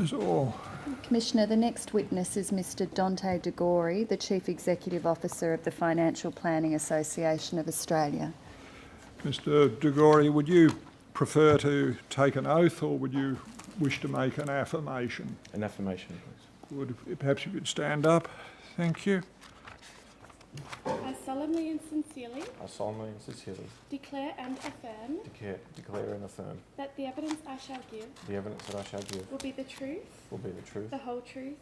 Ms. Orr. Commissioner, the next witness is Mr Dante De Gori, the Chief Executive Officer of the Financial Planning Association of Australia. Mr De Gori, would you prefer to take an oath or would you wish to make an affirmation? An affirmation, please. Would perhaps you could stand up. Thank you. I solemnly and sincerely declare and affirm that the evidence I shall give will be the truth, the whole truth,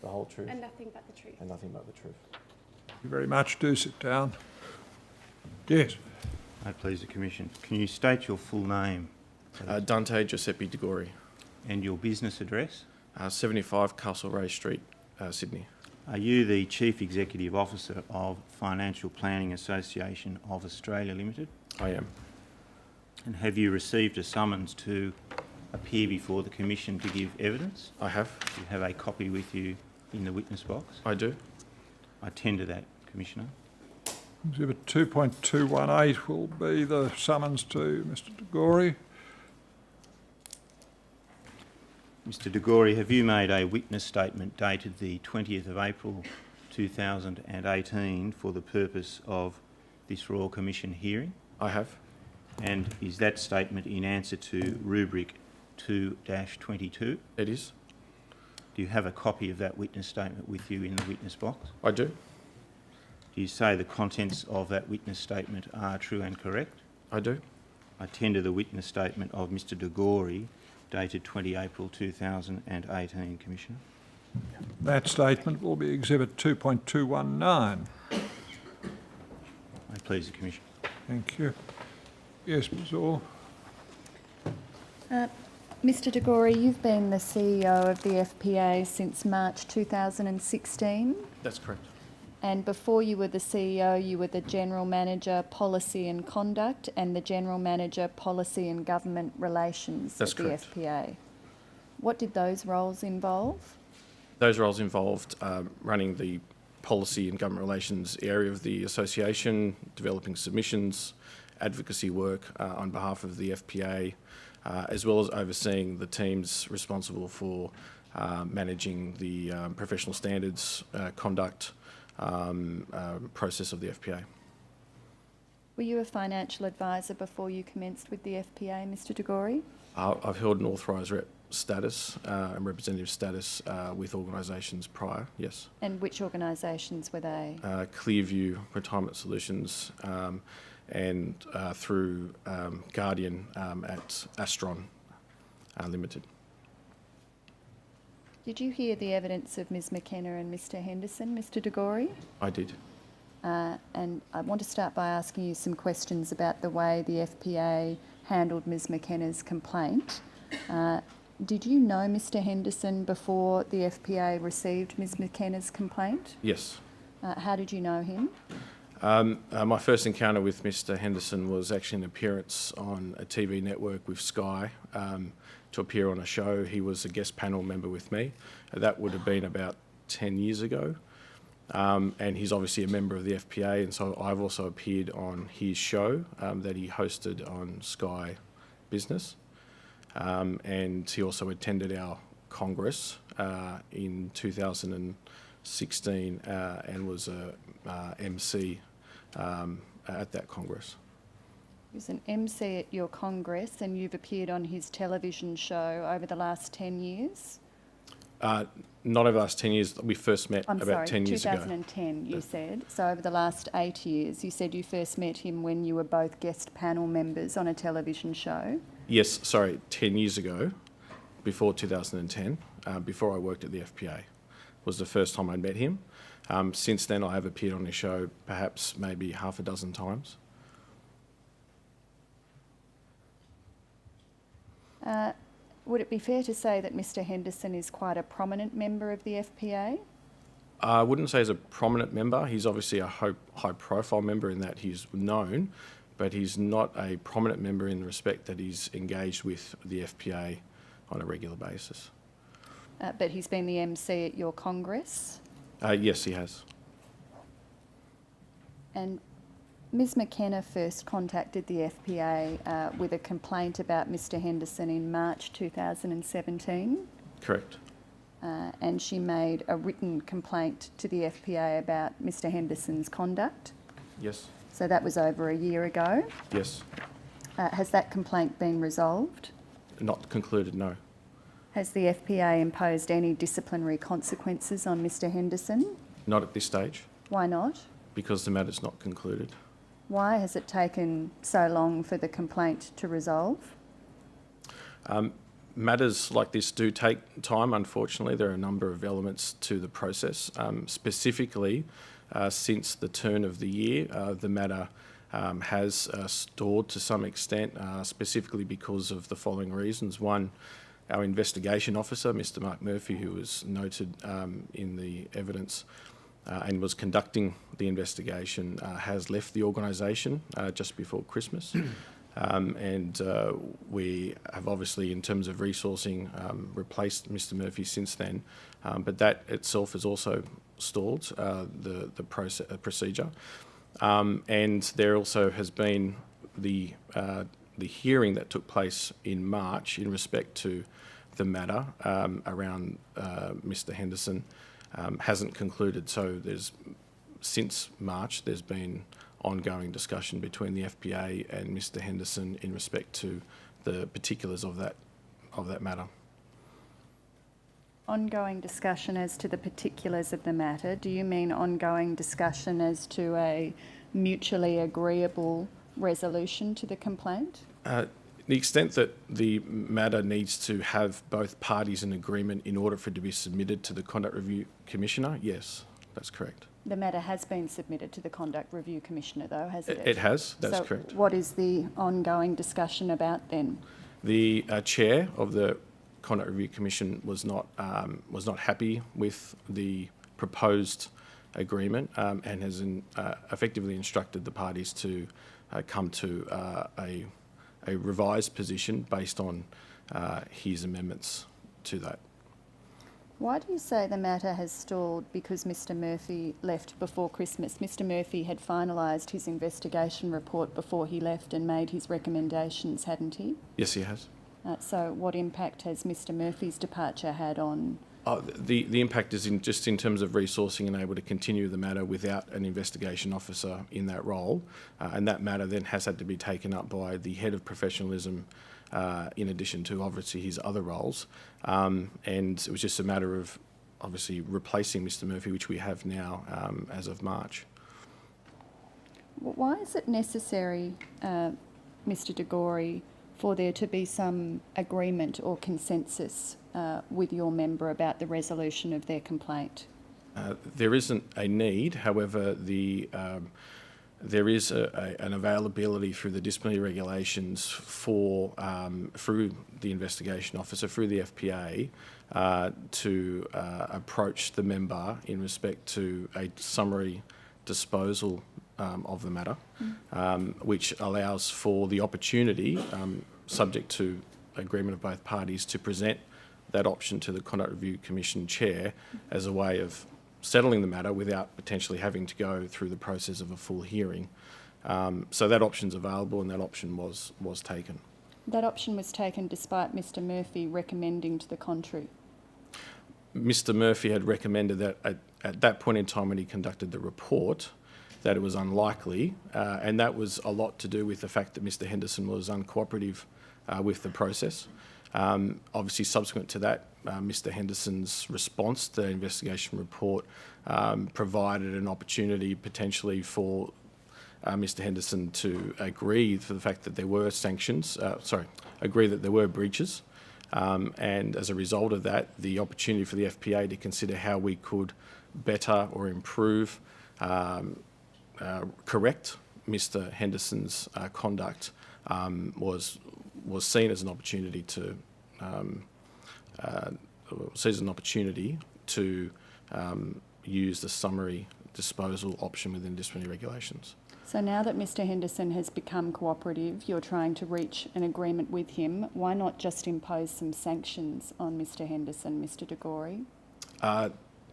and nothing but the truth. Thank you very much. Do sit down. Yes. May it please the Commission. Can you state your full name Dante Giuseppe De Gori, and your business address? 75 Castlereagh Street, Sydney. Are you the Chief Executive Officer of Financial Planning Association of Australia Limited? I am. And have you received a summons to appear before the Commission to give evidence? I have. You have a copy with you in the witness box? I do. I tender that, Commissioner. Exhibit 2.218 will be the summons to Mr De Gori. Mr De Gori, have you made a witness statement dated the 20th of April 2018 for the purpose of this Royal Commission hearing? I have. And is that statement in answer to rubric 2-22? It is. Do you have a copy of that witness statement with you in the witness box? I do. Do you say the contents of that witness statement are true and correct? I do. I tender the witness statement of Mr De Gori dated 20 April 2018, Commissioner. That statement will be Exhibit 2.219. May it please the Commission. Thank you. Yes, Ms. Orr. Mr De Gori, you've been the CEO of the FPA since March 2016, That's correct. and before you were the CEO, you were the General Manager, Policy and Conduct, and the General Manager, Policy and Government Relations That's at the correct. FPA. What did those roles involve? Those roles involved running the policy and government relations area of the association, developing submissions, advocacy work on behalf of the FPA, as well as overseeing the teams responsible for managing the professional standards, conduct, process of the FPA. Were you a financial advisor before you commenced with the FPA, Mr De Gori? I've held an authorised rep status and representative status with organisations prior, yes. And which organisations were they? Clearview Retirement Solutions and through Guardian at Astron Limited. Did you hear the evidence of Ms McKenna and Mr Henderson, Mr De Gori? I did. And I want to start by asking you some questions about the way the FPA handled Ms McKenna's complaint. Did you know Mr Henderson before the FPA received Ms McKenna's complaint? Yes. How did you know him? My first encounter with Mr Henderson was actually an appearance on a TV network with Sky to appear on a show. He was a guest panel member with me. That would have been about 10 years ago. And he's obviously a member of the FPA, and so I've also appeared on his show that he hosted on Sky Business. And he also attended our Congress in 2016 and was a MC at that Congress. He was an MC at your Congress, and you've appeared on his television show over the last 10 years? Not over the last 10 years. We first met about 10 years ago. 2010 you said. So over the last 8 years, you said you first met him when you were both guest panel members on a television show? Yes, sorry, 10 years ago, before 2010, before I worked at the FPA, was the first time I met him. Since then, I have appeared on his show perhaps maybe half a dozen times. Would it be fair to say that Mr Henderson is quite a prominent member of the FPA? I wouldn't say he's a prominent member. He's obviously a high-profile member in that he's known, but he's not a prominent member in the respect that he's engaged with the FPA on a regular basis. But he's been the MC at your Congress? Yes, he has. And Ms McKenna first contacted the FPA with a complaint about Mr Henderson in March 2017. Correct. and she made a written complaint to the FPA about Mr Henderson's conduct. Yes. So that was over a year ago. Yes. Has that complaint been resolved? Not concluded, no. Has the FPA imposed any disciplinary consequences on Mr Henderson? Not at this stage, Why not? because the matter's not concluded. Why has it taken so long for the complaint to resolve? Matters like this do take time, unfortunately. There are a number of elements to the process. Specifically, since the turn of the year, the matter has stalled to some extent, specifically because of the following reasons. One, our investigation officer, Mr Mark Murphy, who was noted in the evidence and was conducting the investigation, has left the organisation just before Christmas. We have obviously, in terms of resourcing, replaced Mr Murphy since then, but that itself has also stalled the procedure. And there also has been the hearing that took place in March in respect to the matter around Mr Henderson hasn't concluded. So since March there's been ongoing discussion between the FPA and Mr Henderson in respect to the particulars of that matter. Ongoing discussion as to the particulars of the matter. Do you mean ongoing discussion as to a mutually agreeable resolution to the complaint? The extent that the matter needs to have both parties in agreement in order for it to be submitted to the Conduct Review Commissioner, yes, that's correct. The matter has been submitted to the Conduct Review Commissioner, though, hasn't it? It has, that's so correct. What is the ongoing discussion about then? The chair of the Conduct Review Commission was not happy with the proposed agreement and has effectively instructed the parties to come to a revised position based on his amendments to that. Why do you say the matter has stalled because Mr Murphy left before Christmas? Mr Murphy had finalised his investigation report before he left and made his recommendations, hadn't he? Yes, he has. So what impact has Mr Murphy's departure had on... The impact is just in terms of resourcing and able to continue the matter without an investigation officer in that role. And that matter then has had to be taken up by the head of professionalism in addition to obviously his other roles. And it was just a matter of obviously replacing Mr Murphy, which we have now as of March. Why is it necessary, Mr De Gori, for there to be some agreement or consensus with your member about the resolution of their complaint? There isn't a need, however, there is an availability through the disciplinary regulations for through the investigation officer, through the FPA, to approach the member in respect to a summary disposal of the matter, which allows for the opportunity, subject to agreement of both parties, to present that option to the Conduct Review Commission chair as a way of settling the matter without potentially having to go through the process of a full hearing. So that option's available and that option was taken. That option was taken despite Mr Murphy recommending to the contrary? Mr Murphy had recommended that at that point in time when he conducted the report that it was unlikely, and that was a lot to do with the fact that Mr Henderson was uncooperative with the process. Obviously, subsequent to that, Mr Henderson's response to the investigation report provided an opportunity potentially for Mr Henderson to agree for the fact that there were agree that there were breaches. And as a result of that, the opportunity for the FPA to consider how we could better or improve, correct Mr Henderson's conduct was seen as an opportunity to use the summary disposal option within disciplinary regulations. So now that Mr Henderson has become cooperative, you're trying to reach an agreement with him. Why not just impose some sanctions on Mr Henderson, Mr De Gori?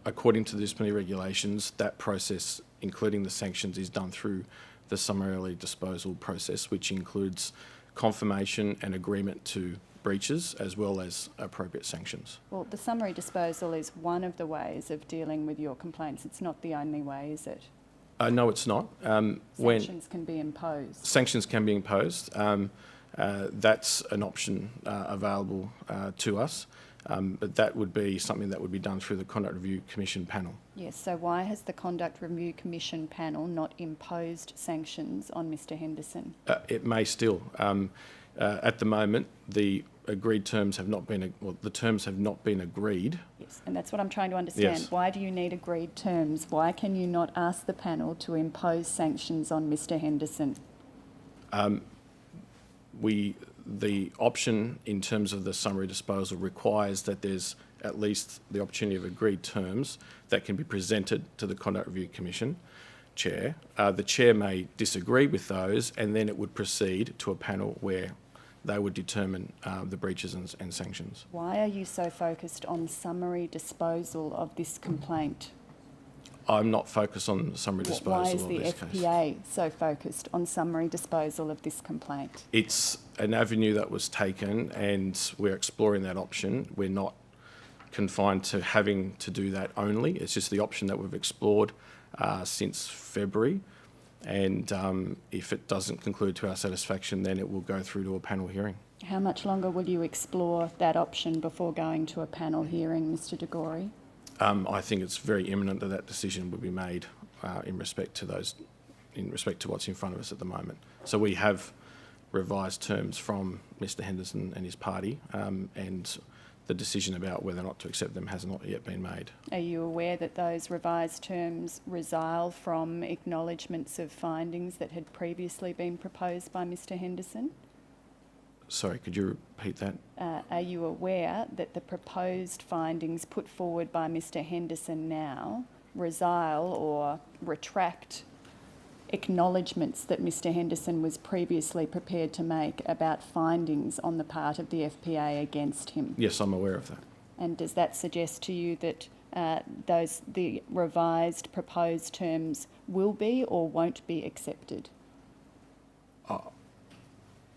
According to the disciplinary regulations, that process, including the sanctions, is done through the summarily disposal process, which includes confirmation and agreement to breaches as well as appropriate sanctions. Well, the summary disposal is one of the ways of dealing with your complaints. It's not the only way, is it? No, it's not. Sanctions can be imposed. Sanctions can be imposed. That's an option available to us, but that would be something that would be done through the Conduct Review Commission panel. Yes, so why has the Conduct Review Commission panel not imposed sanctions on Mr Henderson? It may still. At the moment, the agreed terms have not been, the terms have not been agreed. Yes, and that's what I'm trying to understand. Yes. Why do you need agreed terms? Why can you not ask the panel to impose sanctions on Mr Henderson? The option in terms of the summary disposal requires that there's at least the opportunity of agreed terms that can be presented to the Conduct Review Commission chair. The chair may disagree with those, and then it would proceed to a panel where they would determine the breaches and sanctions. Why are you so focused on summary disposal of this complaint? I'm not focused on summary disposal Why is of the this case. FPA so focused on summary disposal of this complaint? It's an avenue that was taken, and we're exploring that option. We're not confined to having to do that only. It's just the option that we've explored since February. And if it doesn't conclude to our satisfaction, then it will go through to a panel hearing. How much longer will you explore that option before going to a panel hearing, Mr De Gori? I think it's very imminent that that decision will be made in respect to what's in front of us at the moment. So we have revised terms from Mr Henderson and his party, and the decision about whether or not to accept them has not yet been made. Are you aware that those revised terms resile from acknowledgements of findings that had previously been proposed by Mr Henderson? Sorry, could you repeat that? Are you aware that the proposed findings put forward by Mr Henderson now resile or retract acknowledgements that Mr Henderson was previously prepared to make about findings on the part of the FPA against him? Yes, I'm aware of that. And does that suggest to you that the revised proposed terms will be or won't be accepted?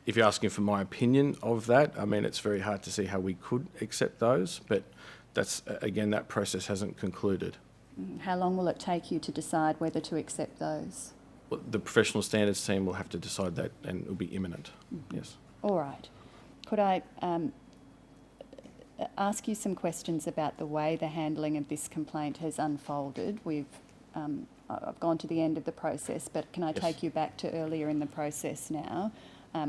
If you're asking for my opinion of that, I mean, it's very hard to see how we could accept those, but that's, again, that process hasn't concluded. How long will it take you to decide whether to accept those? Well, the professional standards team will have to decide that, and it will be imminent. Yes. All right. Could I ask you some questions about the way the handling of this complaint has unfolded? I've gone to the end of the process, but can I take you back to earlier in the process now?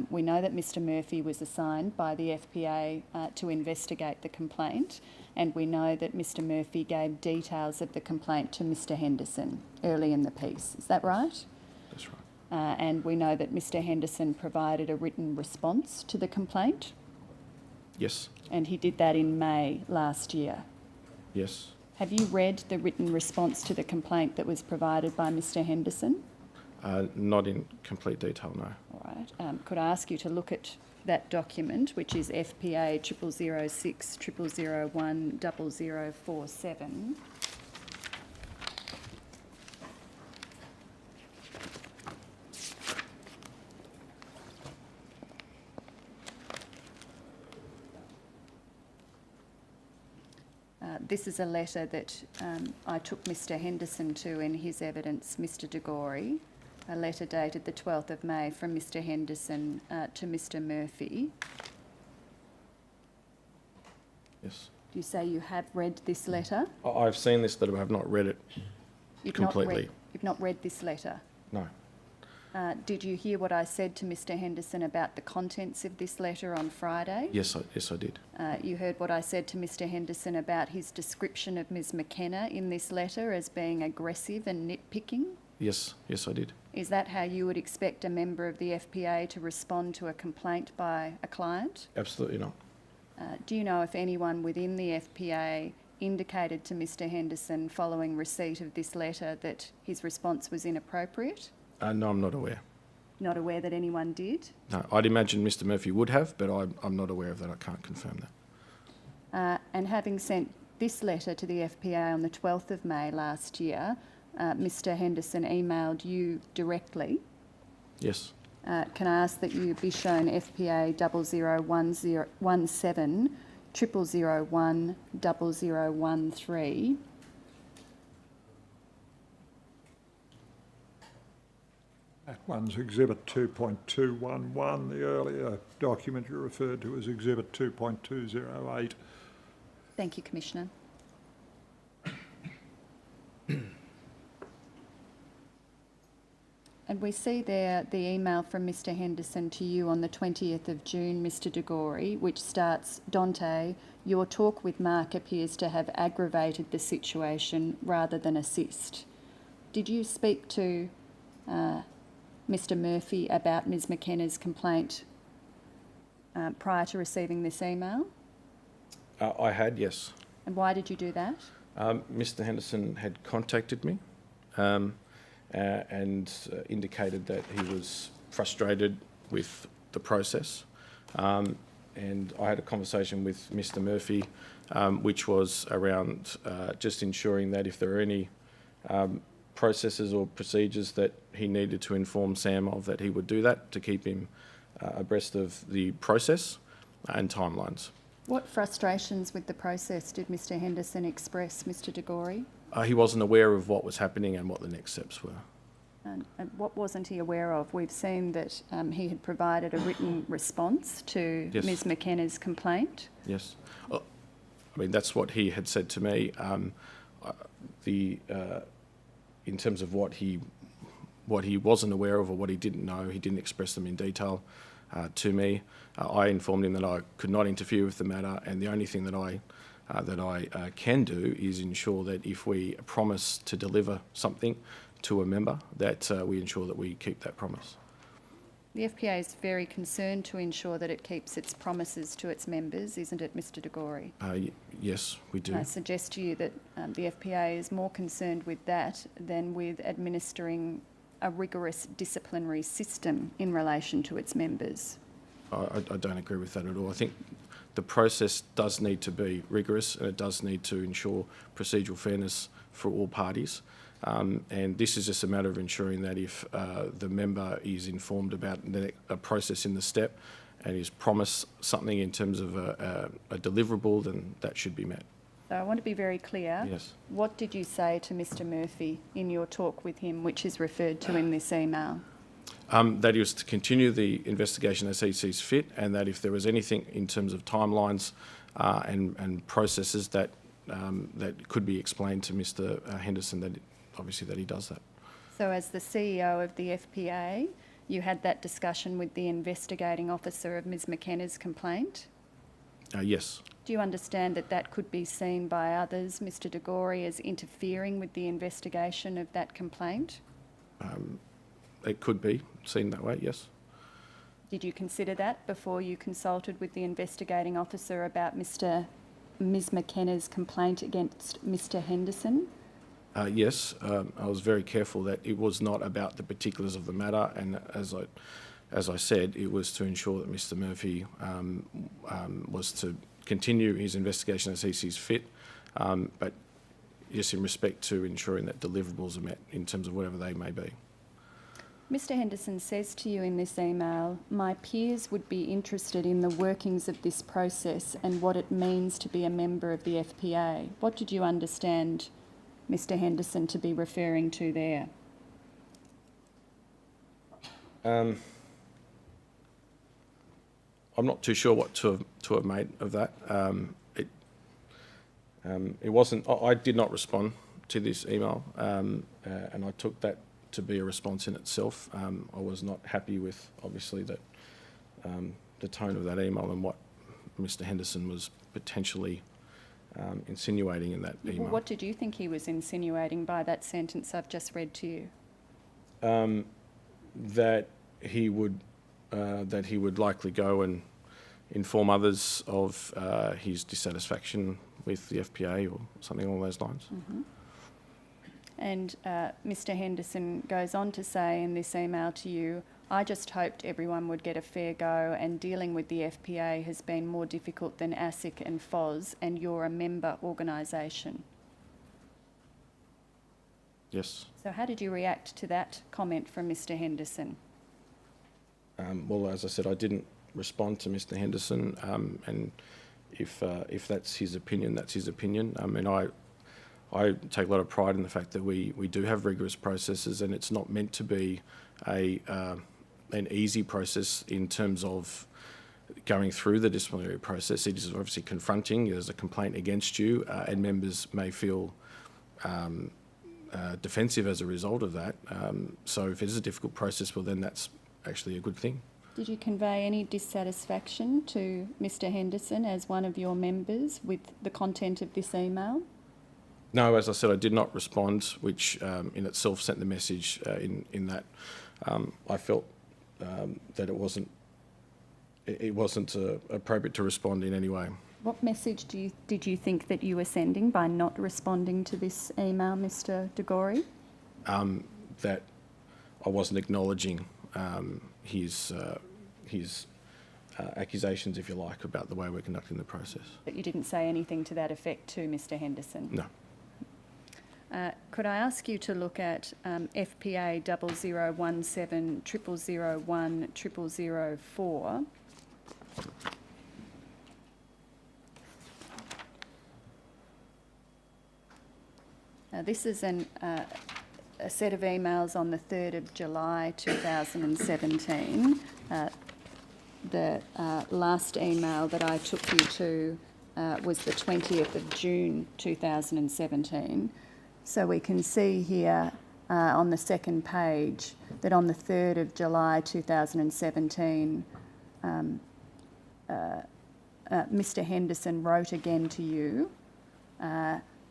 We know that Mr Murphy was assigned by the FPA to investigate the complaint, and we know that Mr Murphy gave details of the complaint to Mr Henderson early in the piece. Is that right? That's right. And we know that Mr Henderson provided a written response to the complaint? Yes. And he did that in May last year? Yes. Have you read the written response to the complaint that was provided by Mr Henderson? Not in complete detail, no. All right. Could I ask you to look at that document, which is FPA 0006 0001 0047? This is a letter that I took Mr Henderson to in his evidence, Mr De Gori, a letter dated the 12th of May from Mr Henderson to Mr Murphy. Yes. Do you say you have read this letter? I've seen this letter, but I have not read it completely. You've not read this letter? No. Did you hear what I said to Mr Henderson about the contents of this letter on Friday? Yes, I did. You heard what I said to Mr Henderson about his description of Ms McKenna in this letter as being aggressive and nitpicking? Yes, I did. Is that how you would expect a member of the FPA to respond to a complaint by a client? Absolutely not. Do you know if anyone within the FPA indicated to Mr Henderson following receipt of this letter that his response was inappropriate? No, I'm not aware. Not aware that anyone did? No, I'd imagine Mr Murphy would have, but I'm not aware of that. I can't confirm that. And having sent this letter to the FPA on the 12th of May last year, Mr Henderson emailed you directly? Yes. can I ask that you be shown FPA 0017 0001 0013? That one's Exhibit 2.211. The earlier document you referred to as Exhibit 2.208. Thank you, Commissioner. And we see there the email from Mr Henderson to you on the 20th of June, Mr De Gori, which starts, Dante, your talk with Mark appears to have aggravated the situation rather than assist. Did you speak to Mr Murphy about Ms McKenna's complaint prior to receiving this email? I had, yes. And why did you do that? Mr Henderson had contacted me and indicated that he was frustrated with the process. And I had a conversation with Mr Murphy, which was around just ensuring that if there are any processes or procedures that he needed to inform Sam of, that he would do that to keep him abreast of the process and timelines. What frustrations with the process did Mr Henderson express, Mr De Gori? He wasn't aware of what was happening and what the next steps were. And what wasn't he aware of? We've seen that he had provided a written response to Yes. Ms McKenna's complaint. Yes. I mean, that's what he had said to me. In terms of what he wasn't aware of or what he didn't know, he didn't express them in detail to me. I informed him that I could not interfere with the matter, and the only thing that I can do is ensure that if we promise to deliver something to a member, that we ensure that we keep that promise. The FPA is very concerned to ensure that it keeps its promises to its members, isn't it, Mr De Gori? Yes, we do. I suggest to you that the FPA is more concerned with that than with administering a rigorous disciplinary system in relation to its members. I don't agree with that at all. I think the process does need to be rigorous, and it does need to ensure procedural fairness for all parties. And this is just a matter of ensuring that if the member is informed about a process in the step and is promised something in terms of a deliverable, then that should be met. So I want to be very clear. Yes. What did you say to Mr Murphy in your talk with him, which is referred to in this email? That he was to continue the investigation as he sees fit, and that if there was anything in terms of timelines and processes that could be explained to Mr Henderson, that obviously that he does that. So as the CEO of the FPA, you had that discussion with the investigating officer of Ms McKenna's complaint? Yes. Do you understand that that could be seen by others, Mr De Gori, as interfering with the investigation of that complaint? It could be seen that way, yes. Did you consider that before you consulted with the investigating officer about Ms McKenna's complaint against Mr Henderson? Yes, I was very careful that it was not about the particulars of the matter, and as I said, it was to ensure that Mr Murphy was to continue his investigation as he sees fit, but just in respect to ensuring that deliverables are met in terms of whatever they may be. Mr Henderson says to you in this email, my peers would be interested in the workings of this process and what it means to be a member of the FPA. What did you understand Mr Henderson to be referring to there? I'm not too sure what to have made of that. It wasn't. I did not respond to this email, and I took that to be a response in itself. I was not happy with, obviously, that the tone of that email and what Mr Henderson was potentially insinuating in that email. Well, what did you think he was insinuating by that sentence I've just read to you? That he would likely go and inform others of his dissatisfaction with the FPA or something along those lines. Mm-hmm. And Mr Henderson goes on to say in this email to you, I just hoped everyone would get a fair go, and dealing with the FPA has been more difficult than ASIC and FOS, and you're a member organisation. Yes. So how did you react to that comment from Mr Henderson? Well, as I said, I didn't respond to Mr. Henderson, and if that's his opinion, that's his opinion. I mean, I take a lot of pride in the fact that we do have rigorous processes, and it's not meant to be an easy process in terms of going through the disciplinary process. It is obviously confronting. There's a complaint against you, and members may feel defensive as a result of that. So if it is a difficult process, well, then that's actually a good thing. Did you convey any dissatisfaction to Mr. Henderson as one of your members with the content of this email? No, as I said, I did not respond, which in itself sent the message in that I felt that it wasn't appropriate to respond in any way. What message did you think that you were sending by not responding to this email, Mr. De Gori? That I wasn't acknowledging his accusations, if you like, about the way we're conducting the process. But you didn't say anything to that effect to Mr. Henderson? No. Could I ask you to look at FPA 0017 0001 0004? This is a set of emails on the 3rd of July 2017. The last email that I took you to was the 20th of June 2017. So we can see here on the second page that on the 3rd of July 2017, Mr. Henderson wrote again to you,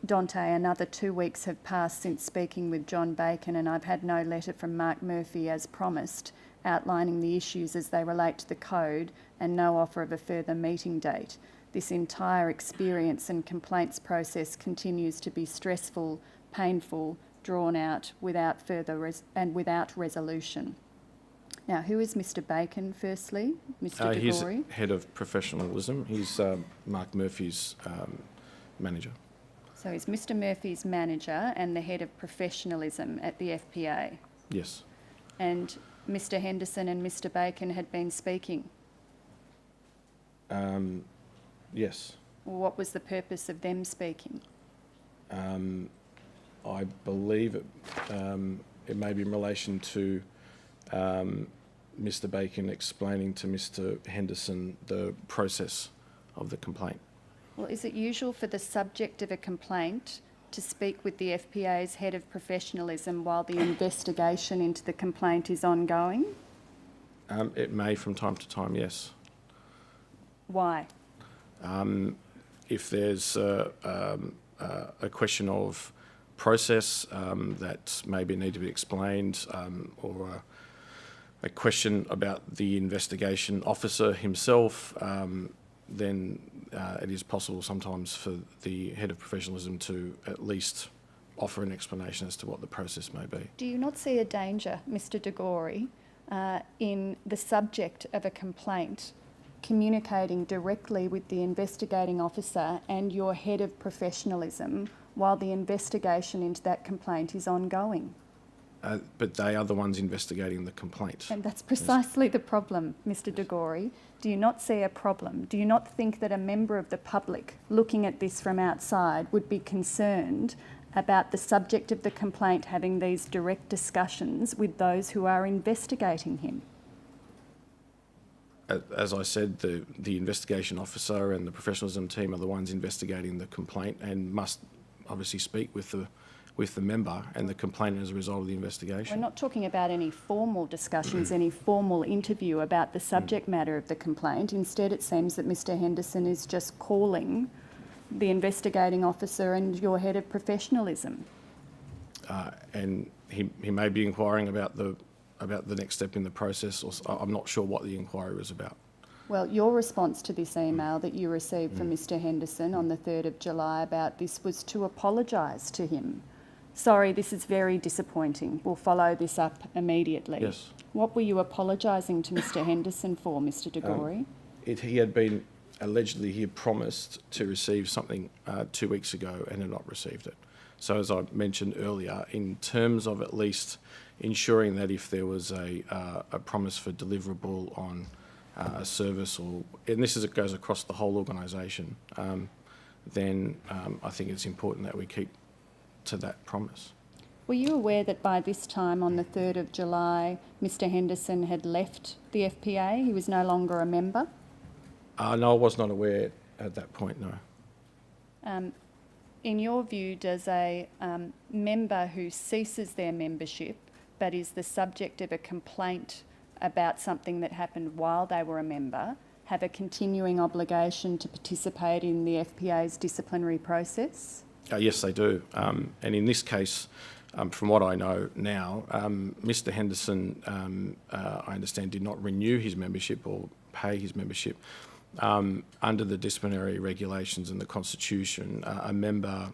Dante, another 2 weeks have passed since speaking with John Bacon, and I've had no letter from Mark Murphy as promised, outlining the issues as they relate to the code, and no offer of a further meeting date. This entire experience and complaints process continues to be stressful, painful, drawn out, without without resolution. Now, who is Mr. Bacon, firstly? Mr. De Gori? He's head of professionalism. He's Mark Murphy's manager. So he's Mr. Murphy's manager and the head of professionalism at the FPA? Yes. And Mr. Henderson and Mr. Bacon had been speaking? Yes. Well, what was the purpose of them speaking? I believe it may be in relation to Mr. Bacon explaining to Mr. Henderson the process of the complaint. Well, is it usual for the subject of a complaint to speak with the FPA's head of professionalism while the investigation into the complaint is ongoing? It may from time to time, yes. Why? If there's a question of process that maybe need to be explained, or a question about the investigation officer himself, then it is possible sometimes for the head of professionalism to at least offer an explanation as to what the process may be. Do you not see a danger, Mr. De Gori, in the subject of a complaint communicating directly with the investigating officer and your head of professionalism while the investigation into that complaint is ongoing? But they are the ones investigating the complaint. And that's precisely the problem, Mr. De Gori. Do you not see a problem? Do you not think that a member of the public looking at this from outside would be concerned about the subject of the complaint having these direct discussions with those who are investigating him? As I said, the investigation officer and the professionalism team are the ones investigating the complaint and must obviously speak with the member and the complainant as a result of the investigation. We're not talking about any formal discussions, any formal interview about the subject matter of the complaint. Instead, it seems that Mr. Henderson is just calling the investigating officer and your head of professionalism. And he may be inquiring about the next step in the process, or I'm not sure what the inquiry was about. Well, your response to this email that you received from Mr. Henderson on the 3rd of July about this was to apologise to him. Sorry, this is very disappointing. We'll follow this up immediately. Yes. What were you apologising to Mr. Henderson for, Mr. De Gori? He had promised to receive something 2 weeks ago and had not received it. So as I mentioned earlier, in terms of at least ensuring that if there was a promise for deliverable on a service, and this is, it goes across the whole organisation, then I think it's important that we keep to that promise. Were you aware that by this time, on the 3rd of July, Mr Henderson had left the FPA? He was no longer a member? No, I was not aware at that point, no. In your view, does a member who ceases their membership but is the subject of a complaint about something that happened while they were a member have a continuing obligation to participate in the FPA's disciplinary process? Yes, they do. And in this case, from what I know now, Mr Henderson, I understand, did not renew his membership or pay his membership. Under the disciplinary regulations and the Constitution, a member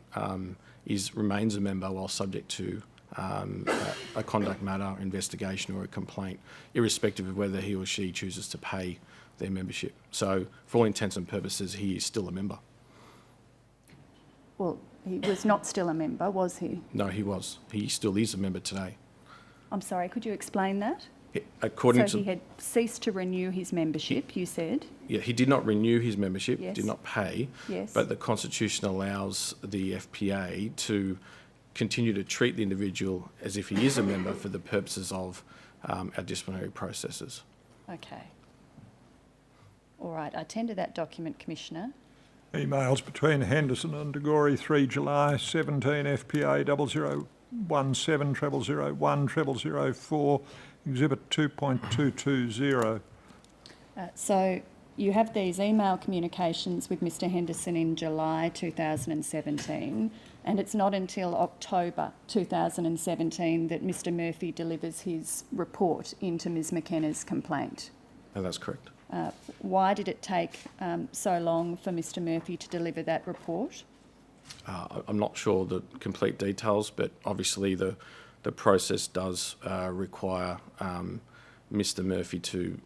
remains a member while subject to a conduct matter, investigation or a complaint, irrespective of whether he or she chooses to pay their membership. So for all intents and purposes, he is still a member. Well, he was not still a member, was he? No, he was. He still is a member today. I'm sorry, could you explain that? So he had ceased to renew his membership, you said? Yeah, he did not renew his membership, Yes. did not pay, Yes. but the Constitution allows the FPA to continue to treat the individual as if he is a member for the purposes of our disciplinary processes. Okay. All right, I tender that document, Commissioner. Emails between Henderson and De Gori, 3 July, 17 FPA 0017 0001 0004, Exhibit 2.220. So you have these email communications with Mr Henderson in July 2017, and it's not until October 2017 that Mr Murphy delivers his report into Ms McKenna's complaint. No, that's correct. Why did it take so long for Mr Murphy to deliver that report? I'm not sure the complete details, but obviously the process does require Mr Murphy to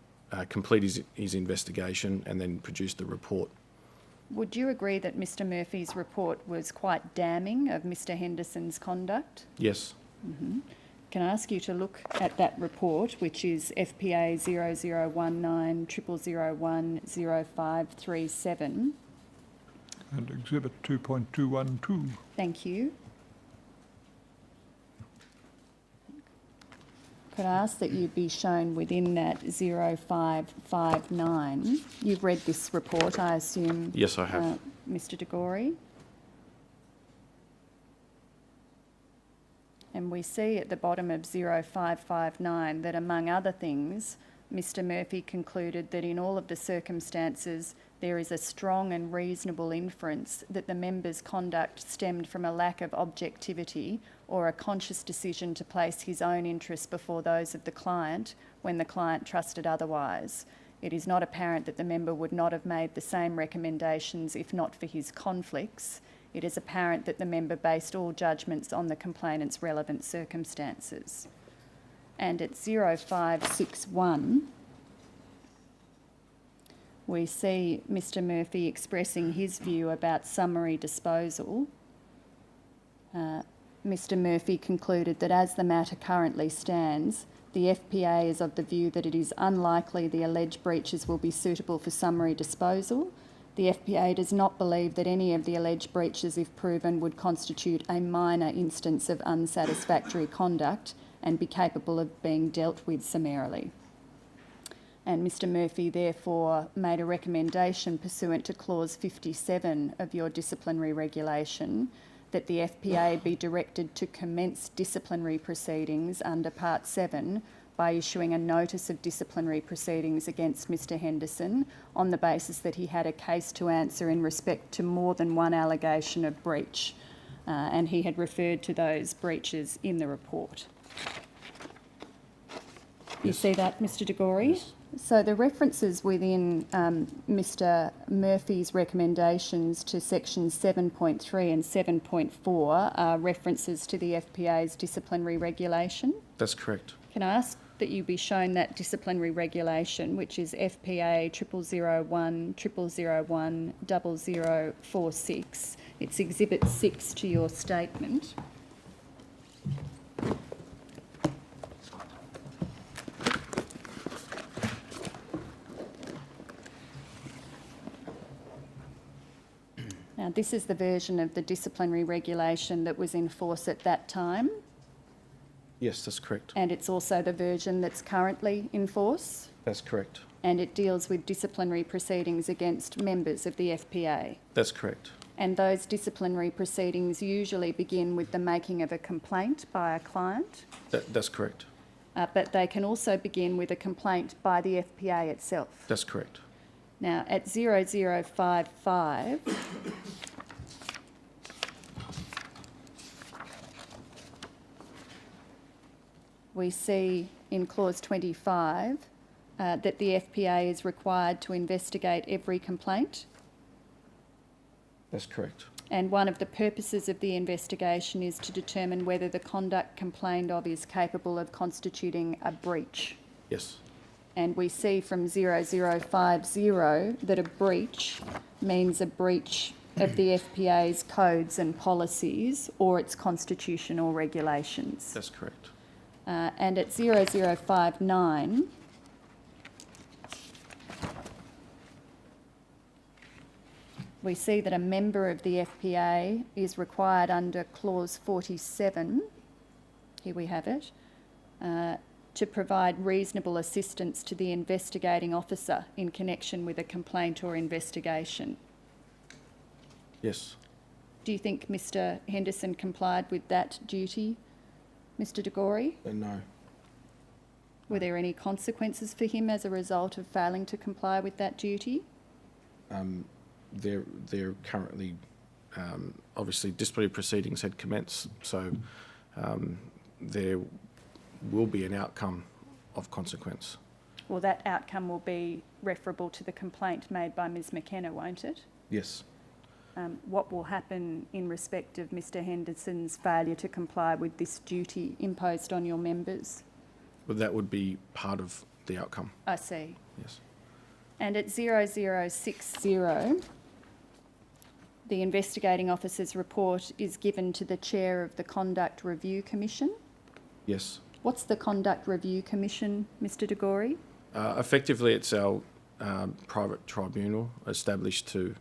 complete his investigation and then produce the report. Would you agree that Mr Murphy's report was quite damning of Mr Henderson's conduct? Yes. Mm-hmm. Can I ask you to look at that report, which is FPA 0019 0001 0537? And Exhibit 2.212. Thank you. Could I ask that you be shown within that 0559? You've read this report, I assume. Yes, I have. Mr De Gori. And we see at the bottom of 0559 that, among other things, Mr Murphy concluded that in all of the circumstances there is a strong and reasonable inference that the member's conduct stemmed from a lack of objectivity or a conscious decision to place his own interests before those of the client when the client trusted otherwise. It is not apparent that the member would not have made the same recommendations if not for his conflicts. It is apparent that the member based all judgments on the complainant's relevant circumstances. And at 0561, we see Mr Murphy expressing his view about summary disposal. Mr Murphy concluded that as the matter currently stands, the FPA is of the view that it is unlikely the alleged breaches will be suitable for summary disposal. The FPA does not believe that any of the alleged breaches, if proven, would constitute a minor instance of unsatisfactory conduct and be capable of being dealt with summarily. And Mr Murphy therefore made a recommendation pursuant to clause 57 of your disciplinary regulation that the FPA be directed to commence disciplinary proceedings under Part 7 by issuing a notice of disciplinary proceedings against Mr Henderson on the basis that he had a case to answer in respect to more than one allegation of breach, and he had referred to those breaches in the report. You see that, Mr De Gori? Yes. So the references within Mr Murphy's recommendations to sections 7.3 and 7.4 are references to the FPA's disciplinary regulation? That's correct. Can I ask that you be shown that disciplinary regulation, which is FPA 0001 0001 0046, It's Exhibit 6 to your statement. Now, this is the version of the disciplinary regulation that was in force at that time, Yes, that's correct. and it's also the version that's currently in force, That's correct. and it deals with disciplinary proceedings against members of the FPA. That's correct. And those disciplinary proceedings usually begin with the making of a complaint by a client, That's correct. but they can also begin with a complaint by the FPA itself. That's correct. Now, at 0055, we see in clause 25 that the FPA is required to investigate every complaint, That's correct. and one of the purposes of the investigation is to determine whether the conduct complained of is capable of constituting a breach. Yes. And we see from 0050 that a breach means a breach of the FPA's codes and policies or its constitutional regulations. That's correct. And at 0059, we see that a member of the FPA is required under clause 47, here we have it, to provide reasonable assistance to the investigating officer in connection with a complaint or investigation. Yes. Do you think Mr Henderson complied with that duty, Mr De Gori? No. Were there any consequences for him as a result of failing to comply with that duty? They're currently, obviously, disciplinary proceedings had commenced, so there will be an outcome of consequence. Well, that outcome will be referable to the complaint made by Ms McKenna, won't it? Yes. What will happen in respect of Mr Henderson's failure to comply with this duty imposed on your members? But that would be part of the outcome. I see. Yes. And at 0060, the investigating officer's report is given to the chair of the Conduct Review Commission. Yes. What's the Conduct Review Commission, Mr De Gori? Effectively, it's our private tribunal established to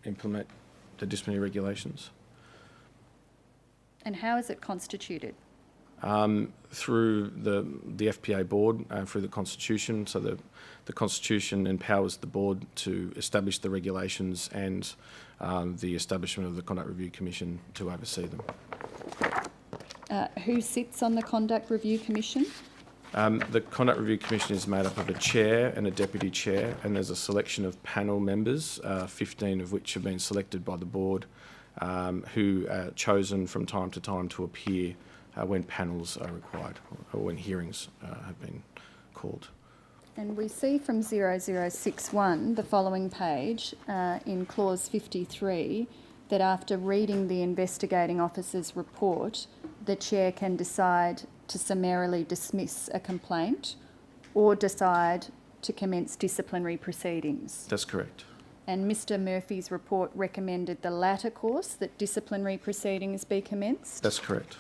implement the disciplinary regulations. And how is it constituted? Through the FPA board, through the Constitution. So the Constitution empowers the board to establish the regulations and the establishment of the Conduct Review Commission to oversee them. Who sits on the Conduct Review Commission? The Conduct Review Commission is made up of a chair and a deputy chair, and there's a selection of panel members, 15 of which have been selected by the board, who are chosen from time to time to appear when panels are required or when hearings have been called. And we see from 0061, the following page, in clause 53, that after reading the investigating officer's report, the chair can decide to summarily dismiss a complaint or decide to commence disciplinary proceedings. That's correct. And Mr Murphy's report recommended the latter course, that disciplinary proceedings be commenced. That's correct.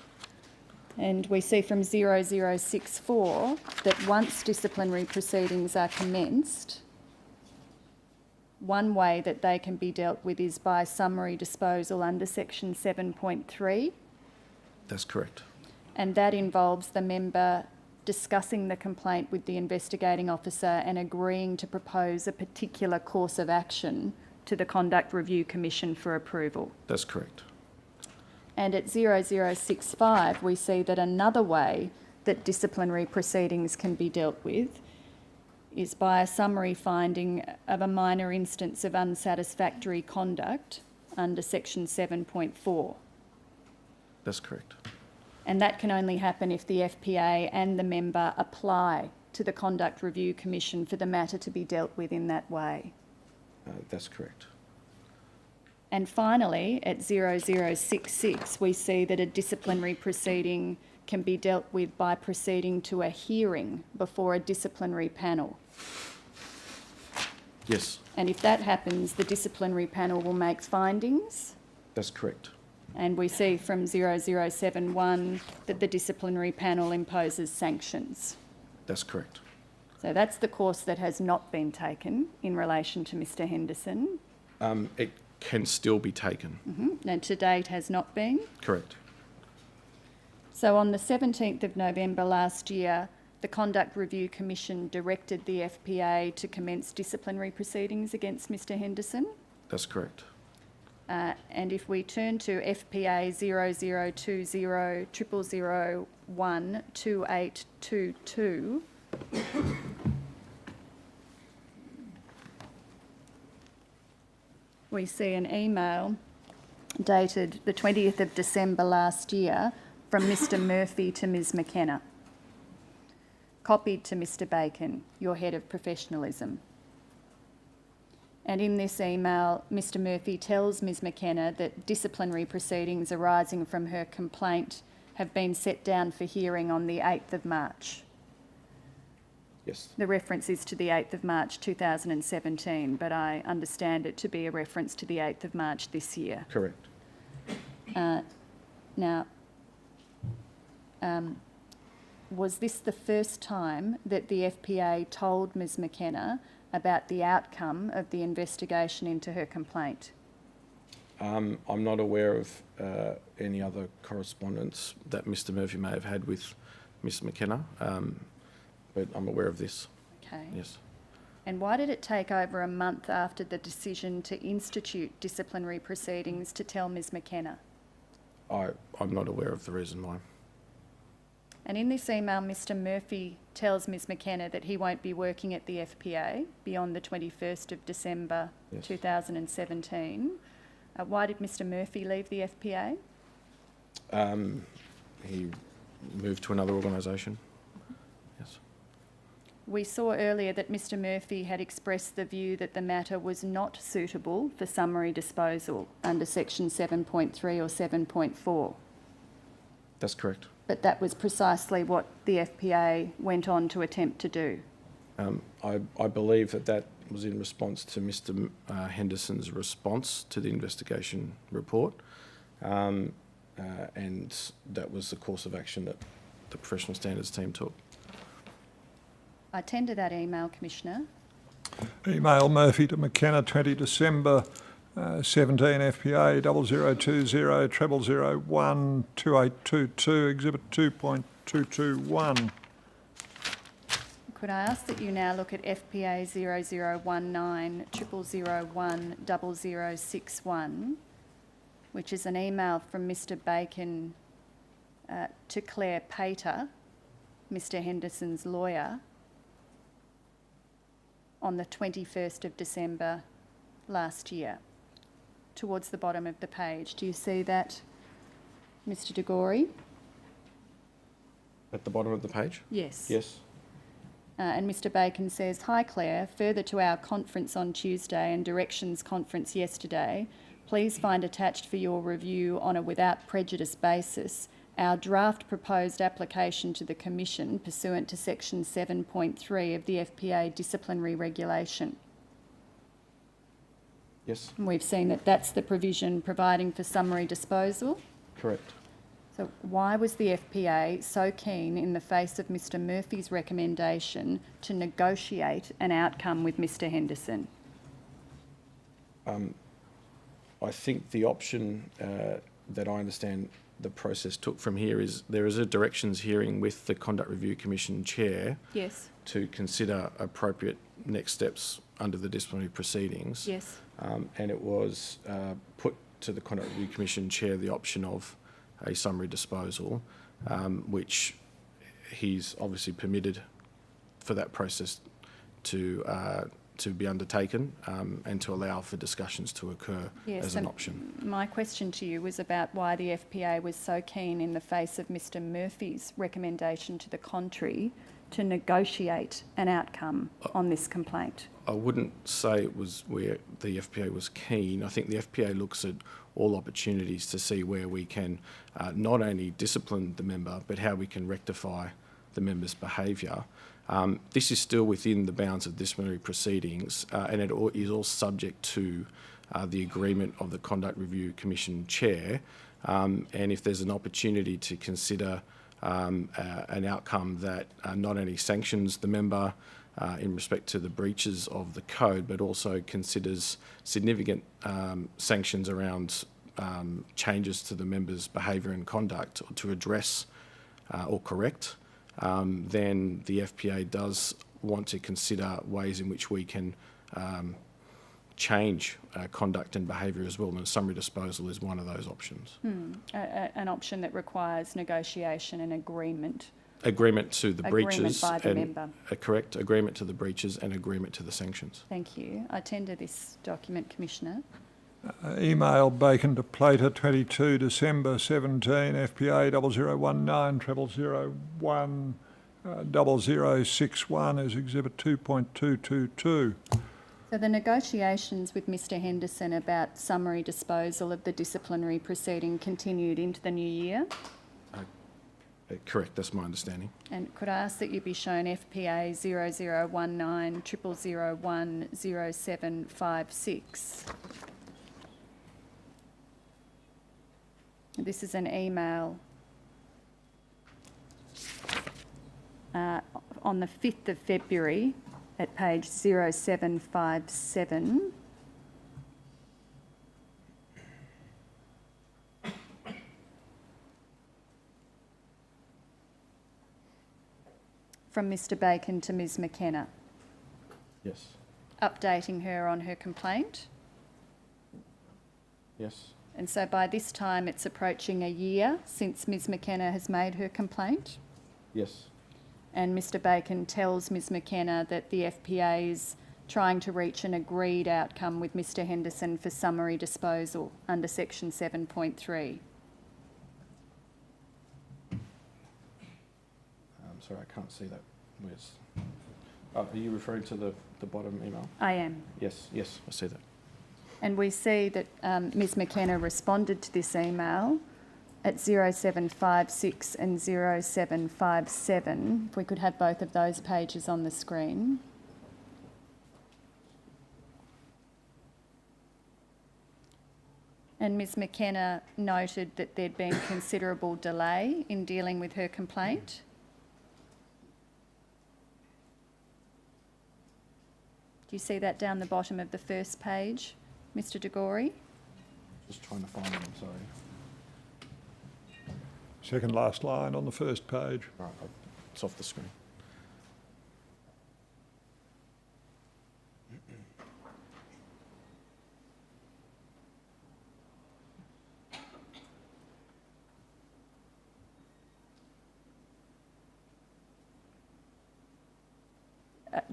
And we see from 0064 that once disciplinary proceedings are commenced, one way that they can be dealt with is by summary disposal under section 7.3. That's correct. And that involves the member discussing the complaint with the investigating officer and agreeing to propose a particular course of action to the Conduct Review Commission for approval. That's correct. And at 0065, we see that another way that disciplinary proceedings can be dealt with is by a summary finding of a minor instance of unsatisfactory conduct under section 7.4. That's correct. And that can only happen if the FPA and the member apply to the Conduct Review Commission for the matter to be dealt with in that way. That's correct. And finally, at 0066, we see that a disciplinary proceeding can be dealt with by proceeding to a hearing before a disciplinary panel. Yes, And if that happens, the disciplinary panel will make findings. that's correct. And we see from 0071 that the disciplinary panel imposes sanctions. That's correct. So that's the course that has not been taken in relation to Mr Henderson. It can still be taken. And to date has not been. Correct. So on the 17th of November last year, the Conduct Review Commission directed the FPA to commence disciplinary proceedings against Mr Henderson. That's correct. And if we turn to FPA 002000012822, we see an email dated the 20th of December last year from Mr Murphy to Ms McKenna, copied to Mr Bacon, your head of professionalism. And in this email, Mr Murphy tells Ms McKenna that disciplinary proceedings arising from her complaint have been set down for hearing on the 8th of March. Yes. The reference is to the 8th of March 2017, but I understand it to be a reference to the 8th of March this year. Correct. Now, was this the first time that the FPA told Ms McKenna about the outcome of the investigation into her complaint? I'm not aware of any other correspondence that Mr Murphy may have had with Ms McKenna, but I'm aware of this. Okay. Yes. And why did it take over a month after the decision to institute disciplinary proceedings to tell Ms McKenna? I'm not aware of the reason why. And in this email, Mr Murphy tells Ms McKenna that he won't be working at the FPA beyond the 21st of December Yes. 2017. Why did Mr Murphy leave the FPA? He moved to another organisation. Yes. We saw earlier that Mr Murphy had expressed the view that the matter was not suitable for summary disposal under section 7.3 or 7.4. That's correct. But that was precisely what the FPA went on to attempt to do. I believe that was in response to Mr Henderson's response to the investigation report, and that was the course of action that the professional standards team took. I tender that email, Commissioner. Email Murphy to McKenna, 20 December 17 FPA 002000012822 Exhibit 2.221. Could I ask that you now look at FPA 001900010061, which is an email from Mr Bacon to Claire Pater, Mr Henderson's lawyer, on the 21st of December last year, towards the bottom of the page. Do you see that, Mr De Gori? At the bottom of the page? Yes. Yes. And Mr Bacon says, "Hi Claire, further to our conference on Tuesday and directions conference yesterday, please find attached for your review on a without prejudice basis our draft proposed application to the Commission pursuant to section 7.3 of the FPA disciplinary regulation." Yes. And we've seen that that's the provision providing for summary disposal. Correct. So why was the FPA so keen in the face of Mr Murphy's recommendation to negotiate an outcome with Mr Henderson? I think the option that I understand the process took from here is there is a directions hearing with the Conduct Review Commission Chair Yes. to consider appropriate next steps under the disciplinary proceedings. Yes. And it was put to the Conduct Review Commission Chair the option of a summary disposal, which he's obviously permitted for that process to be undertaken and to allow for discussions to occur as an option. My question to you was about why the FPA was so keen in the face of Mr Murphy's recommendation to the contrary to negotiate an outcome on this complaint. I wouldn't say it was where the FPA was keen. I think the FPA looks at all opportunities to see where we can not only discipline the member, but how we can rectify the member's behaviour. This is still within the bounds of disciplinary proceedings, and it is all subject to the agreement of the Conduct Review Commission Chair. And if there's an opportunity to consider an outcome that not only sanctions the member in respect to the breaches of the code, but also considers significant sanctions around changes to the member's behaviour and conduct to address or correct, then the FPA does want to consider ways in which we can change conduct and behaviour as well, and summary disposal is one of those options. An option that requires negotiation and agreement. Agreement to the breaches. Agreement by the member. Correct. Agreement to the breaches and agreement to the sanctions. Thank you. I tender this document, Commissioner. Email Bacon to Plater, 22 December 17, FPA 0019 001 0061 is Exhibit 2.222. So the negotiations with Mr Henderson about summary disposal of the disciplinary proceeding continued into the new year? Correct, that's my understanding. And could I ask that you be shown FPA 0019 0001 0756? This is an email on the 5th of February at page 0757. From Mr Bacon to Ms McKenna. Yes. Updating her on her complaint. Yes. And so by this time it's approaching a year since Ms McKenna has made her complaint. Yes. And Mr Bacon tells Ms McKenna that the FPA is trying to reach an agreed outcome with Mr Henderson for summary disposal under section 7.3. I'm sorry, I can't see that. Where's... are you referring to the bottom email? I am. Yes, yes, I see that. And we see that Ms McKenna responded to this email at 0756 and 0757. If we could have both of those pages on the screen. And Ms McKenna noted that there'd been considerable delay in dealing with her complaint. Do you see that down the bottom of the first page, Mr De Gori? Just trying to find it, I'm sorry. Second last line on the first page. Right, it's off the screen.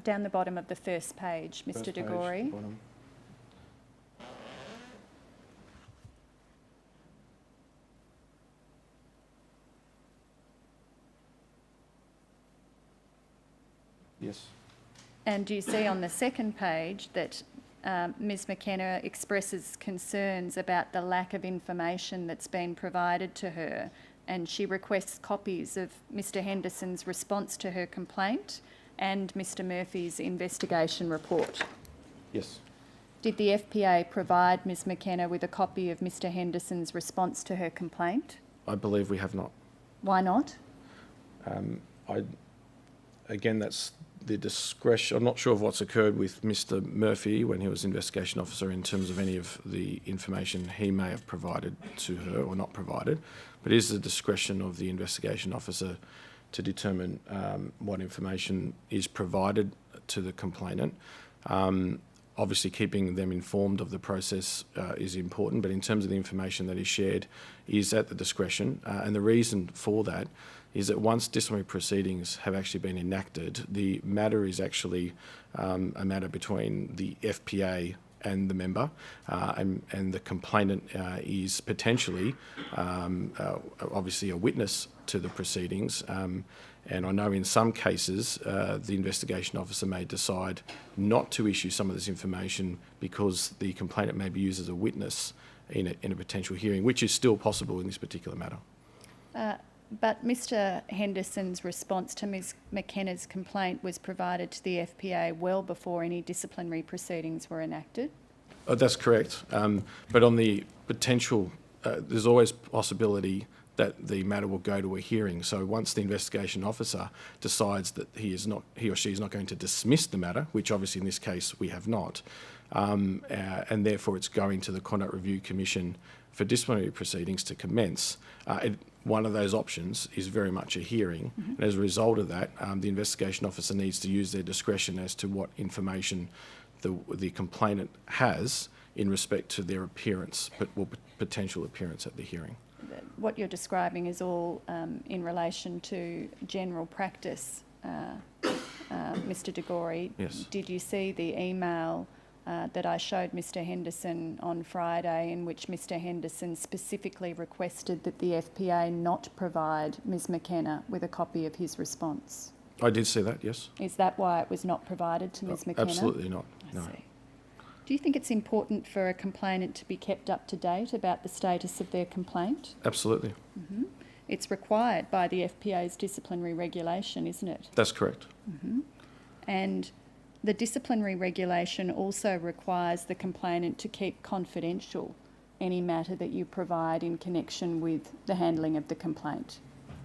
Down the bottom of the first page, Mr. First De page, Gori. bottom. Yes. And do you see on the second page that Ms McKenna expresses concerns about the lack of information that's been provided to her, and she requests copies of Mr Henderson's response to her complaint and Mr Murphy's investigation report? Yes. Did the FPA provide Ms McKenna with a copy of Mr Henderson's response to her complaint? I believe we have not. Why not? Again, that's the discretion. I'm not sure of what's occurred with Mr Murphy when he was investigation officer in terms of any of the information he may have provided to her or not provided, but it is the discretion of the investigation officer to determine what information is provided to the complainant. Obviously, keeping them informed of the process is important, but in terms of the information that is shared is at the discretion. And the reason for that is that once disciplinary proceedings have actually been enacted, the matter is actually a matter between the FPA and the member, and the complainant is potentially obviously a witness to the proceedings. And I know in some cases the investigation officer may decide not to issue some of this information because the complainant may be used as a witness in a potential hearing, which is still possible in this particular matter. But Mr Henderson's response to Ms McKenna's complaint was provided to the FPA well before any disciplinary proceedings were enacted. Oh, that's correct. But on the potential, there's always possibility that the matter will go to a hearing. So once the investigation officer decides that he or she is not going to dismiss the matter, which obviously in this case we have not, and therefore it's going to the Conduct Review Commission for disciplinary proceedings to commence, one of those options is very much a hearing. Mm-hmm. And as a result of that, the investigation officer needs to use their discretion as to what information the complainant has in respect to their appearance, potential appearance at the hearing. What you're describing is all in relation to general practice, Mr De Gori. Yes. Did you see the email that I showed Mr Henderson on Friday, in which Mr Henderson specifically requested that the FPA not provide Ms McKenna with a copy of his response? I did see that, yes. Is that why it was not provided to Ms McKenna? Absolutely not, no. I see. Do you think it's important for a complainant to be kept up to date about the status of their complaint? Absolutely. Mm-hmm. It's required by the FPA's disciplinary regulation, isn't it? That's correct. Mm-hmm. And the disciplinary regulation also requires the complainant to keep confidential any matter that you provide in connection with the handling of the complaint.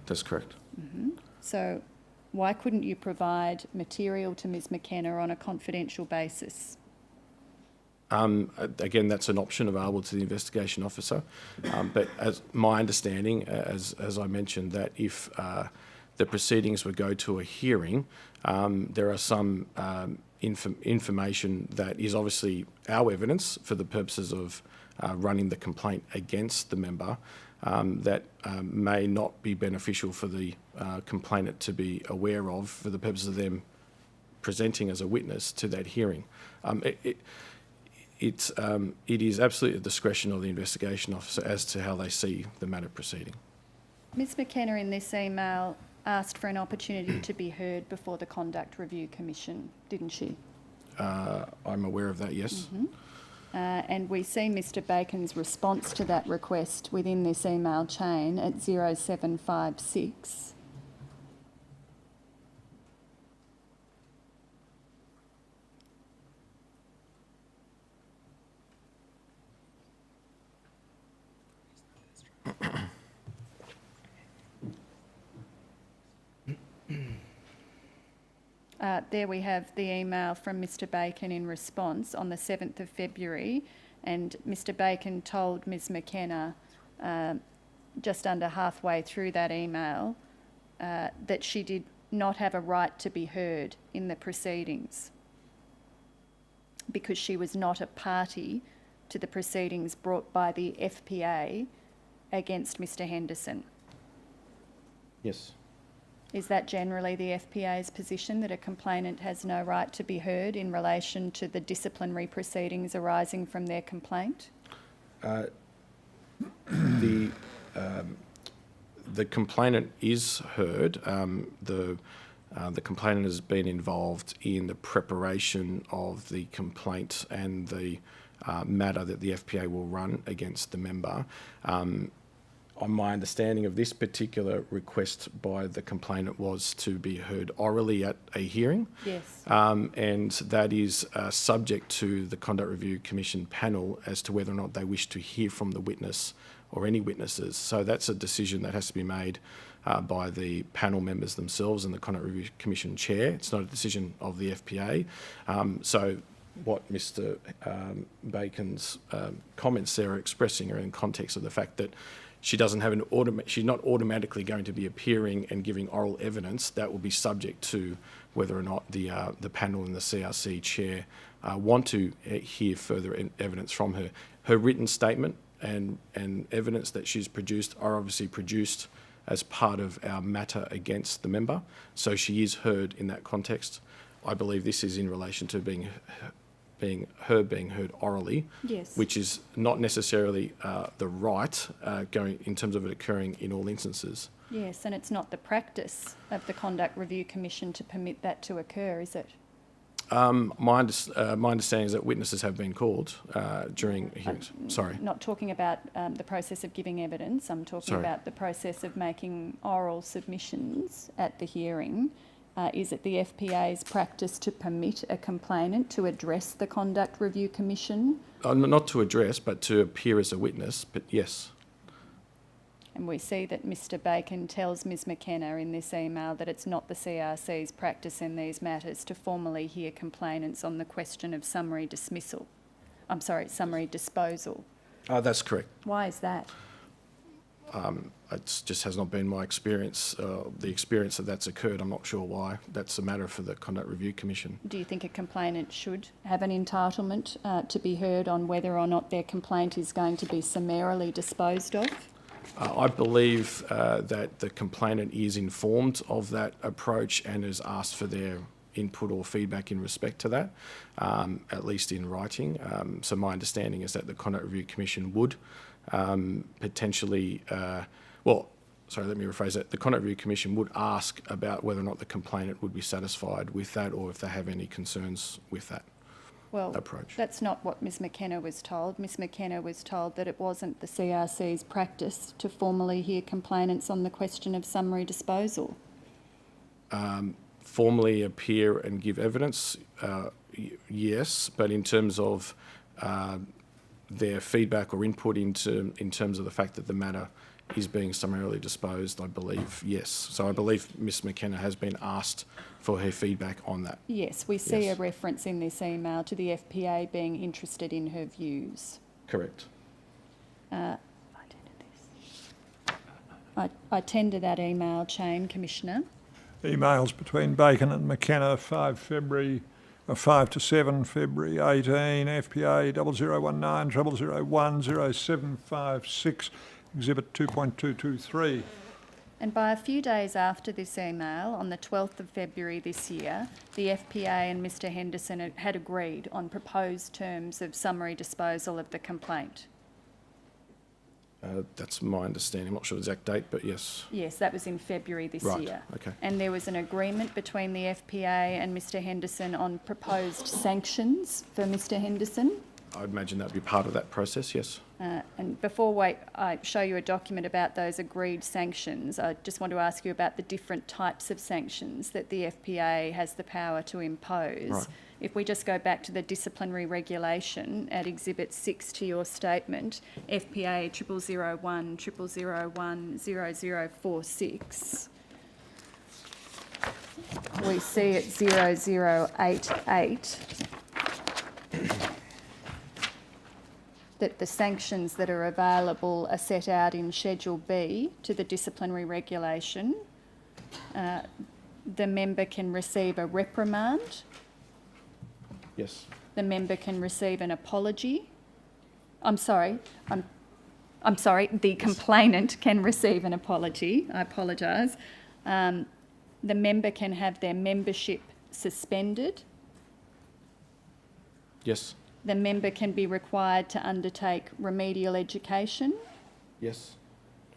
That's correct. Mm-hmm. So why couldn't you provide material to Ms McKenna on a confidential basis? Again, that's an option available to the investigation officer. But as my understanding, as I mentioned, that if the proceedings would go to a hearing, there are some information that is obviously our evidence for the purposes of running the complaint against the member that may not be beneficial for the complainant to be aware of for the purpose of them presenting as a witness to that hearing. It is absolutely at the discretion of the investigation officer as to how they see the matter proceeding. Ms McKenna in this email asked for an opportunity to be heard before the Conduct Review Commission, didn't she? I'm aware of that, yes. Mm-hmm. And we see Mr Bacon's response to that request within this email chain at 0756. There we have the email from Mr Bacon in response on the 7th of February, and Mr Bacon told Ms McKenna just under halfway through that email that she did not have a right to be heard in the proceedings because she was not a party to the proceedings brought by the FPA against Mr Henderson. Yes. Is that generally the FPA's position, that a complainant has no right to be heard in relation to the disciplinary proceedings arising from their complaint? The complainant is heard. The complainant has been involved in the preparation of the complaint and the matter that the FPA will run against the member. On my understanding of this particular request by the complainant was to be heard orally at a hearing. Yes. And that is subject to the Conduct Review Commission panel as to whether or not they wish to hear from the witness or any witnesses. So that's a decision that has to be made by the panel members themselves and the Conduct Review Commission chair. It's not a decision of the FPA. So what Mr Bacon's comments there are expressing are in context of the fact that she doesn't have she's not automatically going to be appearing and giving oral evidence. That will be subject to whether or not the panel and the CRC chair want to hear further evidence from her. Her written statement and evidence that she's produced are obviously produced as part of our matter against the member, so she is heard in that context. I believe this is in relation to being heard orally, yes, which is not necessarily the right going in terms of it occurring in all instances. Yes, and it's not the practice of the Conduct Review Commission to permit that to occur, is it? My understanding is that witnesses have been called during hearings. Sorry. Not talking about the process of giving evidence. I'm talking about the process of making oral submissions at the hearing. Is it the FPA's practice to permit a complainant to address the Conduct Review Commission? Not to address, but to appear as a witness, but yes. And we see that Mr Bacon tells Ms McKenna in this email that it's not the CRC's practice in these matters to formally hear complainants on the question of summary disposal. That's correct. Why is that? It just has not been my experience, the experience that that's occurred. I'm not sure why. That's a matter for the Conduct Review Commission. Do you think a complainant should have an entitlement to be heard on whether or not their complaint is going to be summarily disposed of? I believe that the complainant is informed of that approach and has asked for their input or feedback in respect to that, at least in writing. So my understanding is that the Conduct Review Commission would potentially, let me rephrase that. The Conduct Review Commission would ask about whether or not the complainant would be satisfied with that or if they have any concerns with that approach. That's not what Ms McKenna was told. Ms McKenna was told that it wasn't the CRC's practice to formally hear complainants on the question of summary disposal. Formally appear and give evidence, yes, but in terms of their feedback or input in terms of the fact that the matter is being summarily disposed, I believe, yes. So I believe Ms McKenna has been asked for her feedback on that. Yes, we see a reference in this email to the FPA being interested in her views. Correct. I tender that email chain, Commissioner. Emails between Bacon and McKenna, 5 to 7 February 18, FPA 0019 001 0756, Exhibit 2.223. And by a few days after this email, on the 12th of February this year, the FPA and Mr Henderson had agreed on proposed terms of summary disposal of the complaint. That's my understanding. I'm not sure the exact date, but yes. Yes, that was in February this year. Okay. And there was an agreement between the FPA and Mr Henderson on proposed sanctions for Mr Henderson. I'd imagine that would be part of that process, yes. And before I show you a document about those agreed sanctions, I just want to ask you about the different types of sanctions that the FPA has the power to impose. Right. If we just go back to the disciplinary regulation at Exhibit 6 to your statement, FPA 0001 0001 0046, we see at 0088 that the sanctions that are available are set out in Schedule B to the disciplinary regulation. The member can receive a reprimand. Yes. The member can receive an apology. I'm sorry, the complainant can receive an apology. I apologise. The member can have their membership suspended. Yes. The member can be required to undertake remedial education. Yes.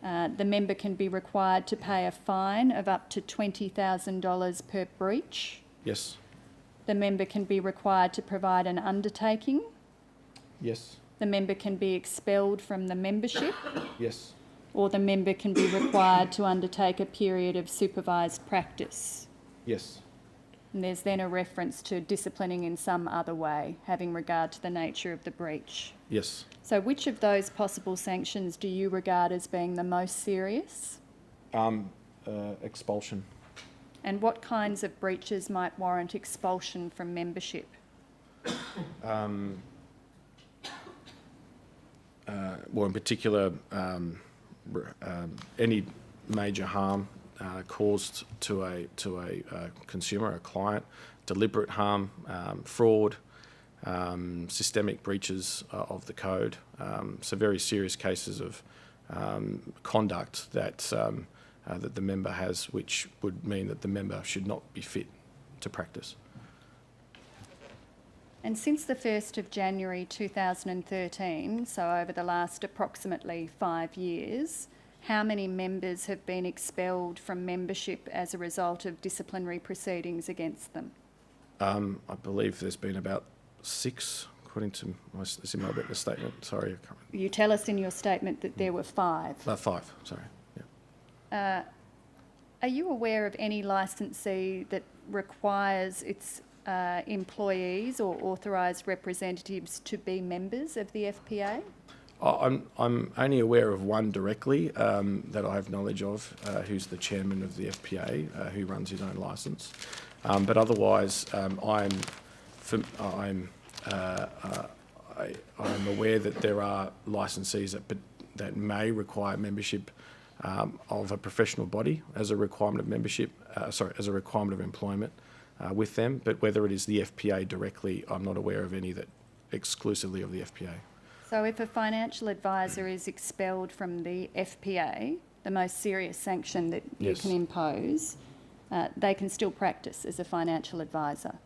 The member can be required to pay a fine of up to $20,000 per breach. Yes. The member can be required to provide an undertaking. Yes. The member can be expelled from the membership. Yes. Or the member can be required to undertake a period of supervised practice. Yes. And there's then a reference to disciplining in some other way, having regard to the nature of the breach. Yes. So which of those possible sanctions do you regard as being the most serious? Expulsion. And what kinds of breaches might warrant expulsion from membership? Well, in particular, any major harm caused to a consumer, a client, deliberate harm, fraud, systemic breaches of the code. So very serious cases of conduct that that the member has, which would mean that the member should not be fit to practice. And since the 1st of January 2013, so over the last approximately 5 years, how many members have been expelled from membership as a result of disciplinary proceedings against them? I believe there's been about 6, according to it's in my witness statement. Sorry, I can't remember. You tell us in your statement that there were 5. 5, sorry. Yeah. Are you aware of any licensee that requires its employees or authorised representatives to be members of the FPA? I'm only aware of one directly that I have knowledge of, who's the chairman of the FPA, who runs his own licence. But otherwise, I'm aware that there are licensees that may require membership of a professional body as a requirement of membership, as a requirement of employment with them. But whether it is the FPA directly, I'm not aware of any that exclusively of the FPA. So if a financial advisor is expelled from the FPA, the most serious sanction that you Yes. can impose, they can still practice as a financial advisor.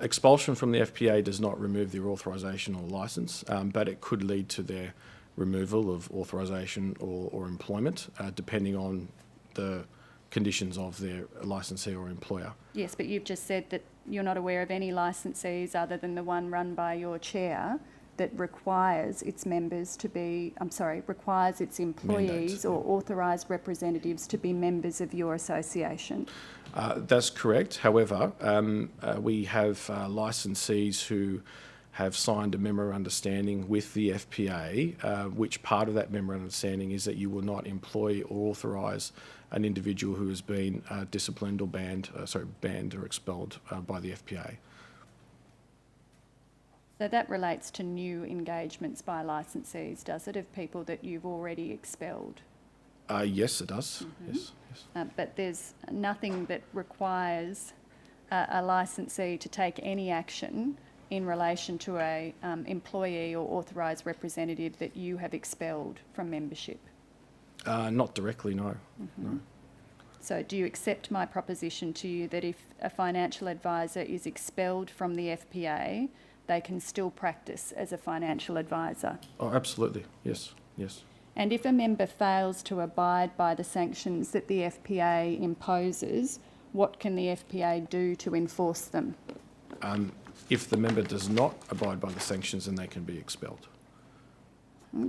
Expulsion from the FPA does not remove their authorisation or licence, but it could lead to their removal of authorisation or employment, depending on the conditions of their licensee or employer. Yes, but you've just said that you're not aware of any licensees other than the one run by your chair that requires its members to be, requires its employees Mandates, or authorised representatives to be members of your association. That's correct. However, we have licensees who have signed a memorandum of understanding with the FPA, which part of that memorandum of understanding is that you will not employ or authorise an individual who has been disciplined or banned or expelled by the FPA. So that relates to new engagements by licensees, does it, of people that you've already expelled? Yes, it does. Mm-hmm. Yes. But there's nothing that requires a licensee to take any action in relation to a employee or authorised representative that you have expelled from membership? Not directly, no. Mm-hmm. No. So do you accept my proposition to you that if a financial advisor is expelled from the FPA, they can still practice as a financial advisor? Oh, absolutely. Yes. Yes. And if a member fails to abide by the sanctions that the FPA imposes, what can the FPA do to enforce them? If the member does not abide by the sanctions, then they can be expelled.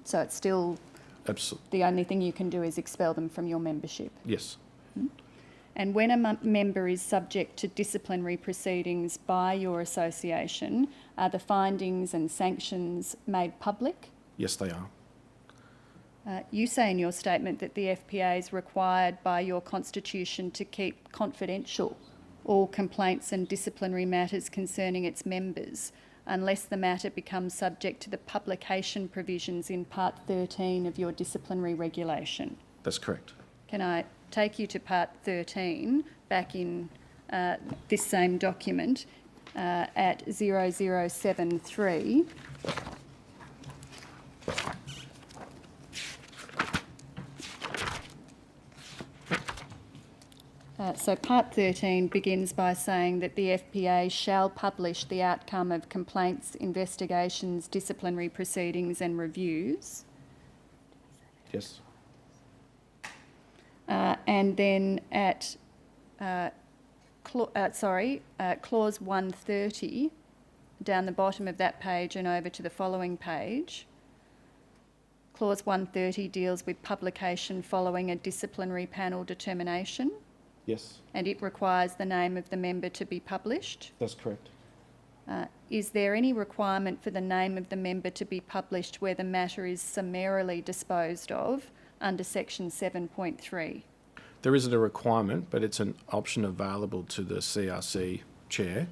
So it's still Absolutely. the only thing you can do is expel them from your membership. Yes. And when a member is subject to disciplinary proceedings by your association, are the findings and sanctions made public? Yes, they are. You say in your statement that the FPA is required by your constitution to keep confidential all complaints and disciplinary matters concerning its members, unless the matter becomes subject to the publication provisions in Part 13 of your disciplinary regulation. That's correct. Can I take you to Part 13, back in this same document, at 0073. So Part 13 begins by saying that the FPA shall publish the outcome of complaints, investigations, disciplinary proceedings and reviews. Yes. And then at clause 130, down the bottom of that page and over to the following page, clause 130 deals with publication following a disciplinary panel determination. Yes. And it requires the name of the member to be published. That's correct. Is there any requirement for the name of the member to be published where the matter is summarily disposed of under section 7.3? There isn't a requirement, but it's an option available to the CRC chair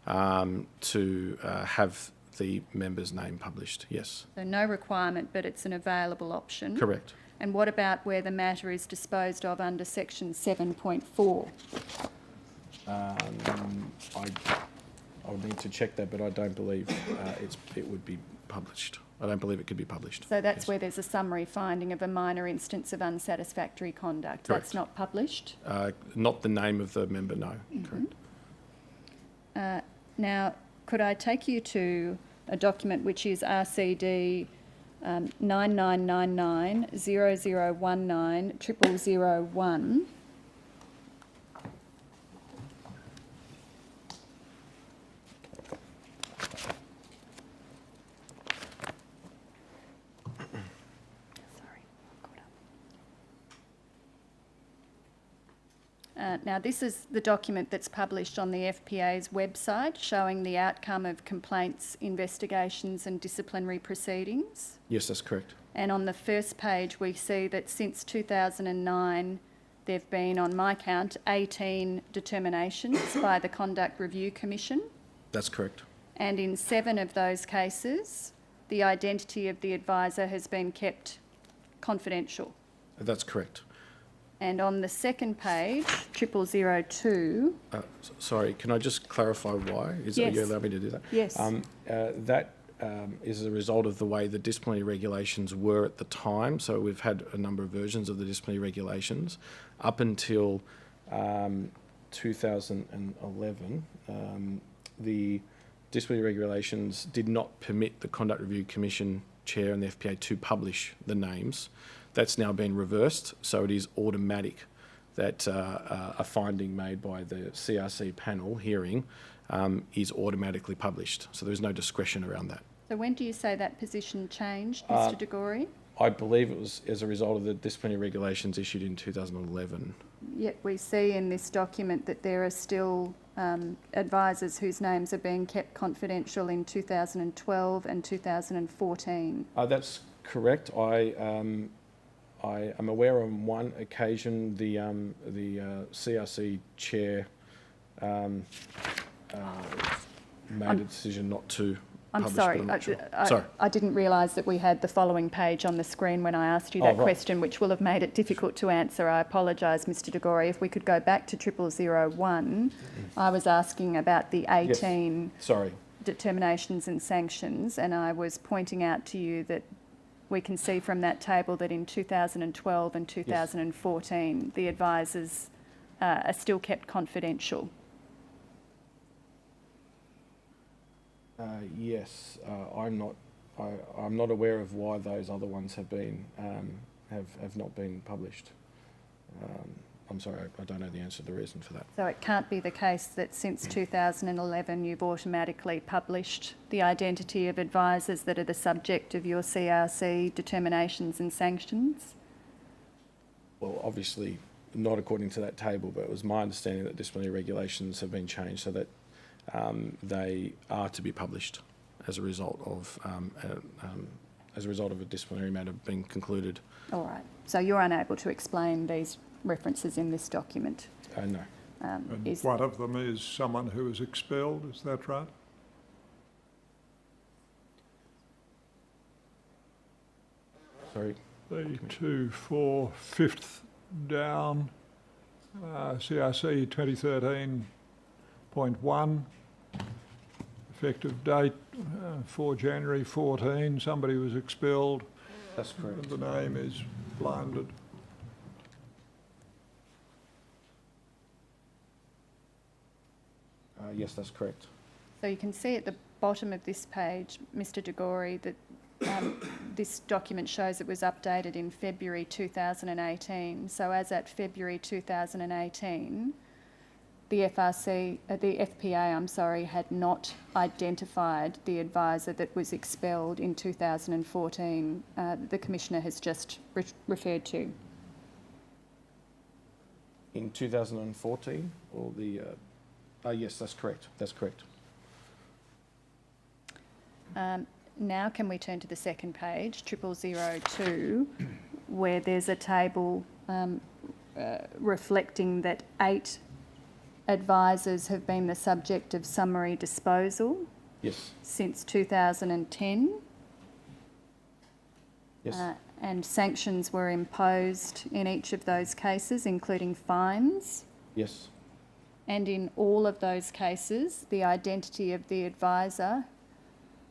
to have the member's name published. Yes. So no requirement, but it's an available option. Correct. And what about where the matter is disposed of under section 7.4? I'll need to check that, but I don't believe it would be published. I don't believe it could be published. So that's Yes. where there's a summary finding of a minor instance of unsatisfactory conduct. Correct. That's not published? Not the name of the member, no. Mm-hmm. Correct. Now, could I take you to a document which is RCD 9999 0019 0001. Now, this is the document that's published on the FPA's website showing the outcome of complaints, investigations and disciplinary proceedings. Yes, that's correct. And on the first page, we see that since 2009, there have been, on my count, 18 determinations by the Conduct Review Commission. That's correct. And in 7 of those cases, the identity of the advisor has been kept confidential. That's correct. And on the second page, 0002... Sorry, can I just clarify why? Yes. Are you allowed me to do that? Yes. That is a result of the way the disciplinary regulations were at the time. So we've had a number of versions of the disciplinary regulations. Up until 2011, the disciplinary regulations did not permit the Conduct Review Commission Chair and the FPA to publish the names. That's now been reversed, so it is automatic that a finding made by the CRC panel hearing is automatically published. So there's no discretion around that. So when do you say that position changed, Mr De Gori? I believe it was as a result of the disciplinary regulations issued in 2011. Yet we see in this document that there are still advisors whose names are being kept confidential in 2012 and 2014. That's correct. I am aware on one occasion the CRC chair made a decision not to I'm publish, sorry, but I'm not sure. I didn't realise that we had the following page on the screen when I asked you that question, which will have made it difficult to answer. I apologise, Mr De Gori. If we could go back to 0001, I was asking about the 18 determinations and sanctions, and I was pointing out to you that we can see from that table that in 2012 and 2014, the advisors are still kept confidential. Yes, I'm not aware of why those other ones have been have not been published. I'm sorry, I don't know the answer to the reason for that. So it can't be the case that since 2011 you've automatically published the identity of advisors that are the subject of your CRC determinations and sanctions? Well, obviously not according to that table, but it was my understanding that disciplinary regulations have been changed so that they are to be published as a result of a disciplinary matter being concluded. All right. So you're unable to explain these references in this document? No. And one of them is someone who was expelled, is that right? Sorry? The 2, 4, 5th down, CRC 2013.1, effective date 4 January 14, somebody was expelled. That's correct. And the name is blinded. Yes, that's correct. So you can see at the bottom of this page, Mr De Gori, that this document shows it was updated in February 2018. So as at February 2018, the FPA, had not identified the advisor that was expelled in 2014. The Commissioner has just referred to. In 2014, or the... yes, that's correct. That's correct. Now can we turn to the second page, 0002, where there's a table reflecting that 8 advisors have been the subject of summary disposal since 2010. Yes. And sanctions were imposed in each of those cases, including fines. Yes. And in all of those cases, the identity of the advisor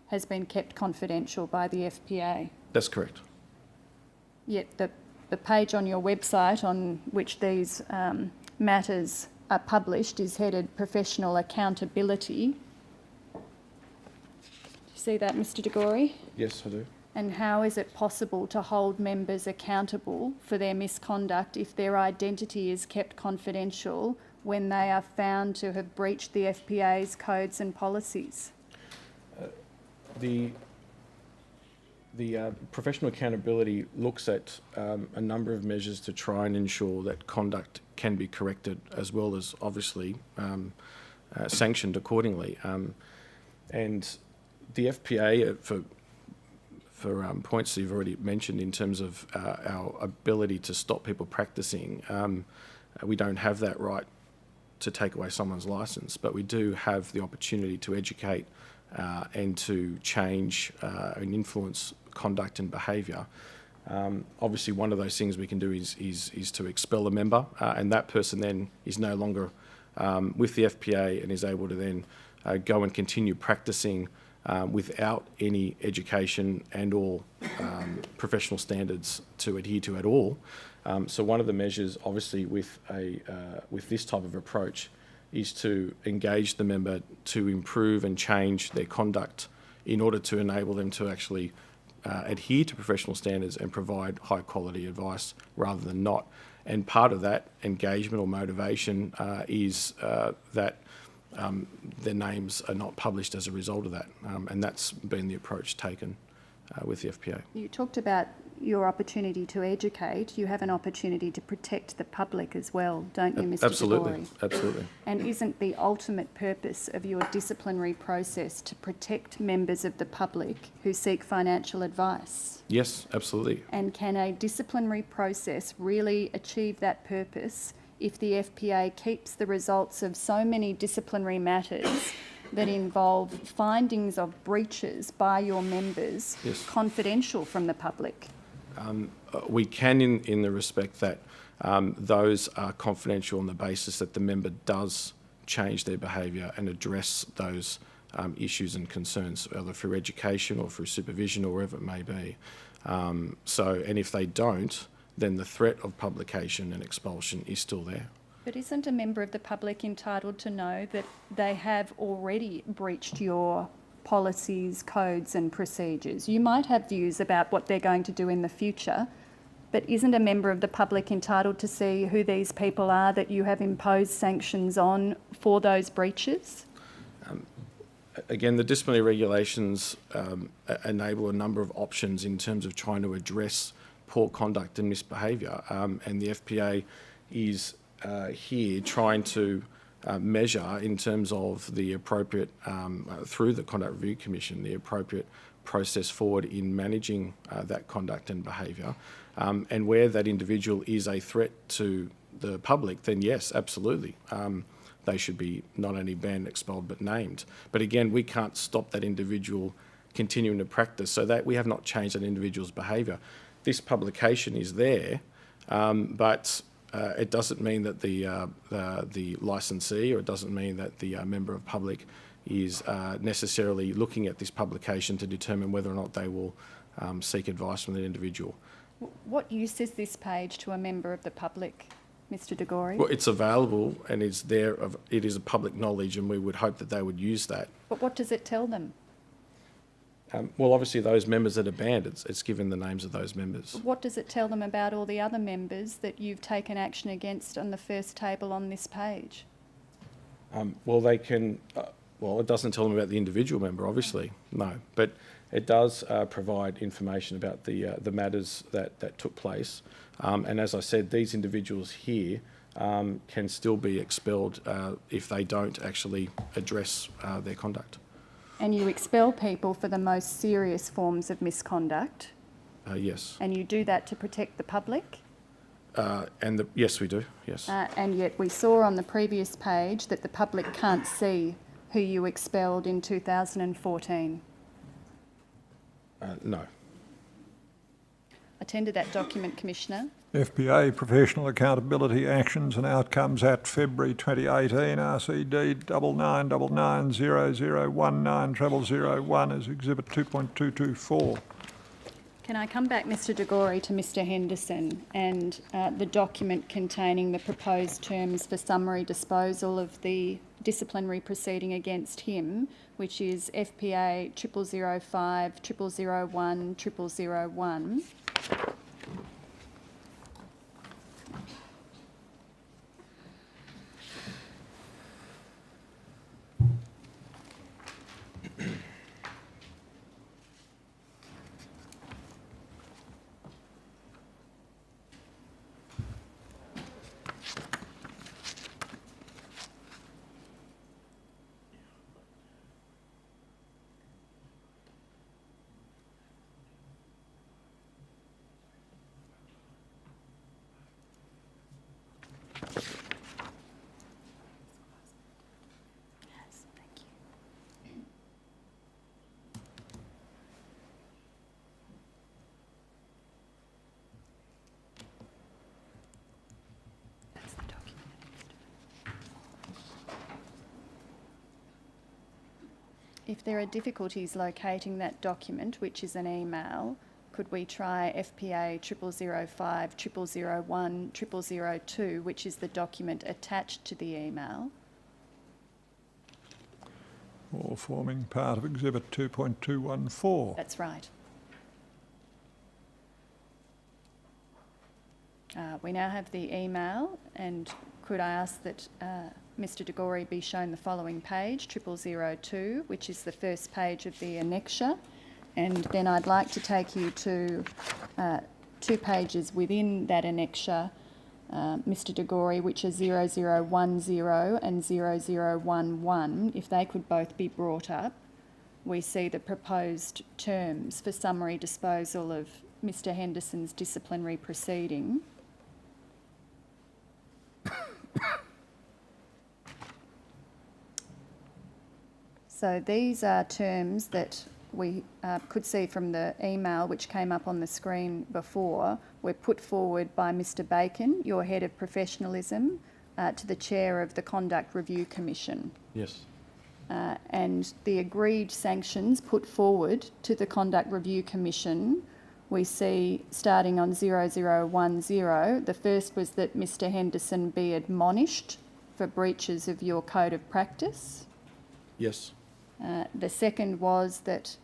has been kept confidential by the FPA. That's correct. Yet the page on your website on which these matters are published is headed Professional Accountability. Do you see that, Mr De Gori? Yes, I do. And how is it possible to hold members accountable for their misconduct if their identity is kept confidential when they are found to have breached the FPA's codes and policies? The professional accountability looks at a number of measures to try and ensure that conduct can be corrected, as well as obviously sanctioned accordingly. And the FPA, for points that you've already mentioned in terms of our ability to stop people practicing, we don't have that right to take away someone's licence, but we do have the opportunity to educate and to change and influence conduct and behaviour. Obviously, one of those things we can do is to expel a member, and that person then is no longer with the FPA and is able to then go and continue practicing without any education and or professional standards to adhere to at all. So one of the measures, obviously, with this type of approach, is to engage the member to improve and change their conduct in order to enable them to actually adhere to professional standards and provide high quality advice rather than not. And part of that engagement or motivation is that their names are not published as a result of that. And that's been the approach taken with the FPA. You talked about your opportunity to educate. You have an opportunity to protect the public as well, don't you, Mr. Absolutely, De Gori? absolutely. And isn't the ultimate purpose of your disciplinary process to protect members of the public who seek financial advice? Yes, absolutely. And can a disciplinary process really achieve that purpose if the FPA keeps the results of so many disciplinary matters that involve findings of breaches by your members confidential from the public? We can in the respect that those are confidential on the basis that the member does change their behaviour and address those issues and concerns, either through education or through supervision or wherever it may be. And if they don't, then the threat of publication and expulsion is still there. But isn't a member of the public entitled to know that they have already breached your policies, codes and procedures? You might have views about what they're going to do in the future, but isn't a member of the public entitled to see who these people are that you have imposed sanctions on for those breaches? Again, the disciplinary regulations enable a number of options in terms of trying to address poor conduct and misbehaviour, and the FPA is here trying to measure in terms of the appropriate, through the Conduct Review Commission, the appropriate process forward in managing that conduct and behaviour. And where that individual is a threat to the public, then yes, absolutely. They should be not only banned, expelled, but named. But again, we can't stop that individual continuing to practice, so that we have not changed that individual's behaviour. This publication is there, but it doesn't mean that the licensee, or it doesn't mean that the member of public is necessarily looking at this publication to determine whether or not they will seek advice from the individual. What use is this page to a member of the public, Mr. De Gori? Well, it's available and it's there. It is a public knowledge, and we would hope that they would use that. But what does it tell them? Well, obviously those members that are banned, it's given the names of those members. What does it tell them about all the other members that you've taken action against on the first table on this page? Well, they can. Well, it doesn't tell them about the individual member, obviously, no. But it does provide information about the matters that took place. And as I said, these individuals here can still be expelled if they don't actually address their conduct. And you expel people for the most serious forms of misconduct? Yes. And you do that to protect the public? Yes, we do, yes. And yet we saw on the previous page that the public can't see who you expelled in 2014. No. Attend to that document, Commissioner. FPA Professional Accountability Actions and Outcomes at February 2018, RCD 999900190001 as Exhibit 2.224. Can I come back, Mr. De Gori, to Mr. Henderson and the document containing the proposed terms for summary disposal of the disciplinary proceeding against him, which is FPA 0005 0001 0001. If there are difficulties locating that document, which is an email, could we try FPA 0005, 0001, 0002, which is the document attached to the email? Or forming part of Exhibit 2.214. That's right. We now have the email, and could I ask that Mr De Gori be shown the following page, 0002, which is the first page of the annexure, and then I'd like to take you to 2 pages within that annexure, Mr De Gori, which are 0010 and 0011. If they could both be brought up, we see the proposed terms for summary disposal of Mr Henderson's disciplinary proceeding. So these are terms that we could see from the email which came up on the screen before, were put forward by Mr Bacon, your Head of Professionalism, to the Chair of the Conduct Review Commission. Yes. And the agreed sanctions put forward to the Conduct Review Commission, we see starting on 0010, the first was that Mr Henderson be admonished for breaches of your code of practice. Yes. The second was that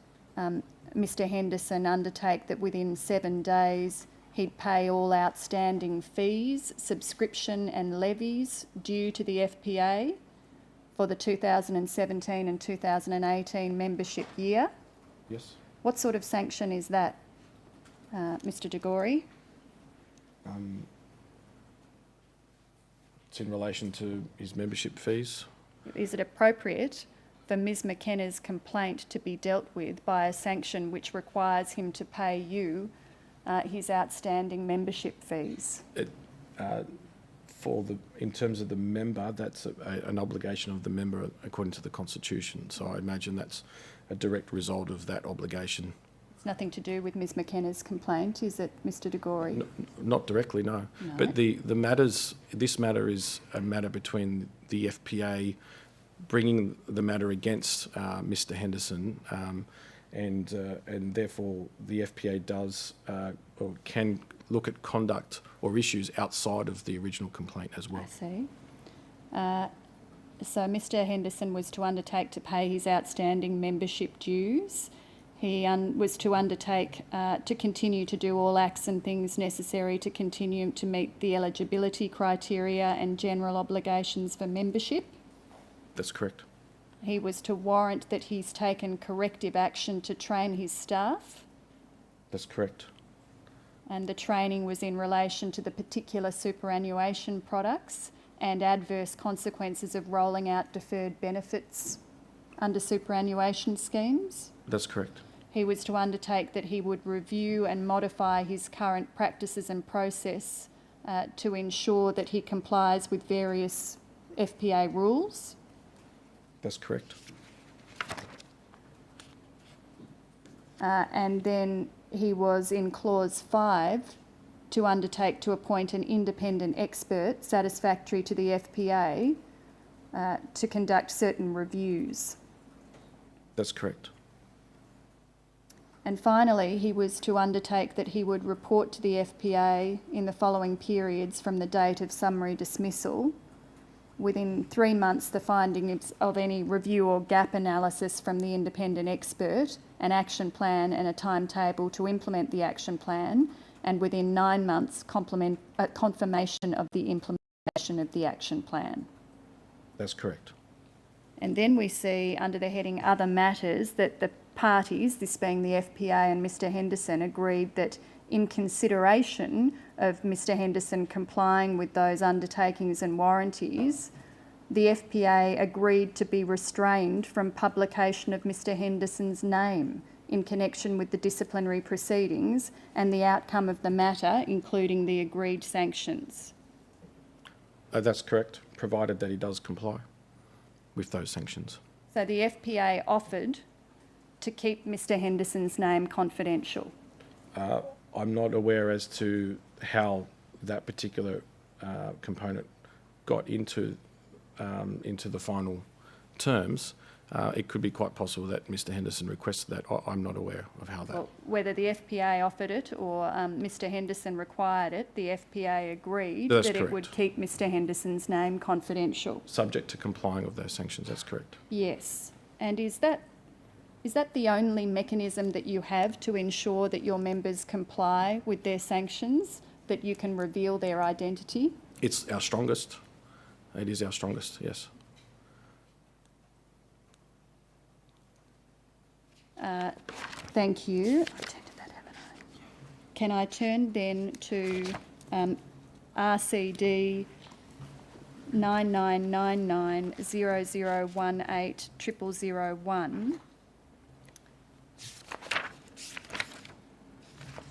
Mr Henderson undertake that within 7 days he'd pay all outstanding fees, subscription and levies due to the FPA for the 2017 and 2018 membership year. Yes. What sort of sanction is that, Mr De Gori? It's in relation to his membership fees. Is it appropriate for Ms McKenna's complaint to be dealt with by a sanction which requires him to pay you his outstanding membership fees? In terms of the member, that's an obligation of the member according to the Constitution. So I imagine that's a direct result of that obligation. It's nothing to do with Ms McKenna's complaint, is it, Mr De Gori? No, not directly, no. But this matter is a matter between the FPA bringing the matter against Mr Henderson, and therefore the FPA does or can look at conduct or issues outside of the original complaint as well. I see. So Mr Henderson was to undertake to pay his outstanding membership dues. He was to undertake to continue to do all acts and things necessary to continue to meet the eligibility criteria and general obligations for membership. That's correct. He was to warrant that he's taken corrective action to train his staff. That's correct. And the training was in relation to the particular superannuation products and adverse consequences of rolling out deferred benefits under superannuation schemes. That's correct. He was to undertake that he would review and modify his current practices and process to ensure that he complies with various FPA rules. That's correct. And then he was in clause 5 to undertake to appoint an independent expert satisfactory to the FPA to conduct certain reviews. That's correct. And finally, he was to undertake that he would report to the FPA in the following periods from the date of summary dismissal, within 3 months the findings of any review or gap analysis from the independent expert, an action plan and a timetable to implement the action plan, and within 9 months confirmation of the implementation of the action plan. That's correct. And then we see under the heading Other Matters that the parties, this being the FPA and Mr Henderson, agreed that in consideration of Mr Henderson complying with those undertakings and warranties, the FPA agreed to be restrained from publication of Mr Henderson's name in connection with the disciplinary proceedings and the outcome of the matter, including the agreed sanctions. That's correct, provided that he does comply with those sanctions. So the FPA offered to keep Mr Henderson's name confidential. I'm not aware as to how that particular component got into the final terms, It could be quite possible that Mr Henderson requested that. I'm not aware of how that... Well, whether the FPA offered it or Mr Henderson required it, the FPA agreed That's that correct. it would keep Mr Henderson's name confidential. Subject to complying with those sanctions, that's correct. Yes. And is that the only mechanism that you have to ensure that your members comply with their sanctions, that you can reveal their identity? It's our strongest. It is our strongest, yes. Thank you. I've attended that, haven't I? Can I turn then to RCD 999900180001?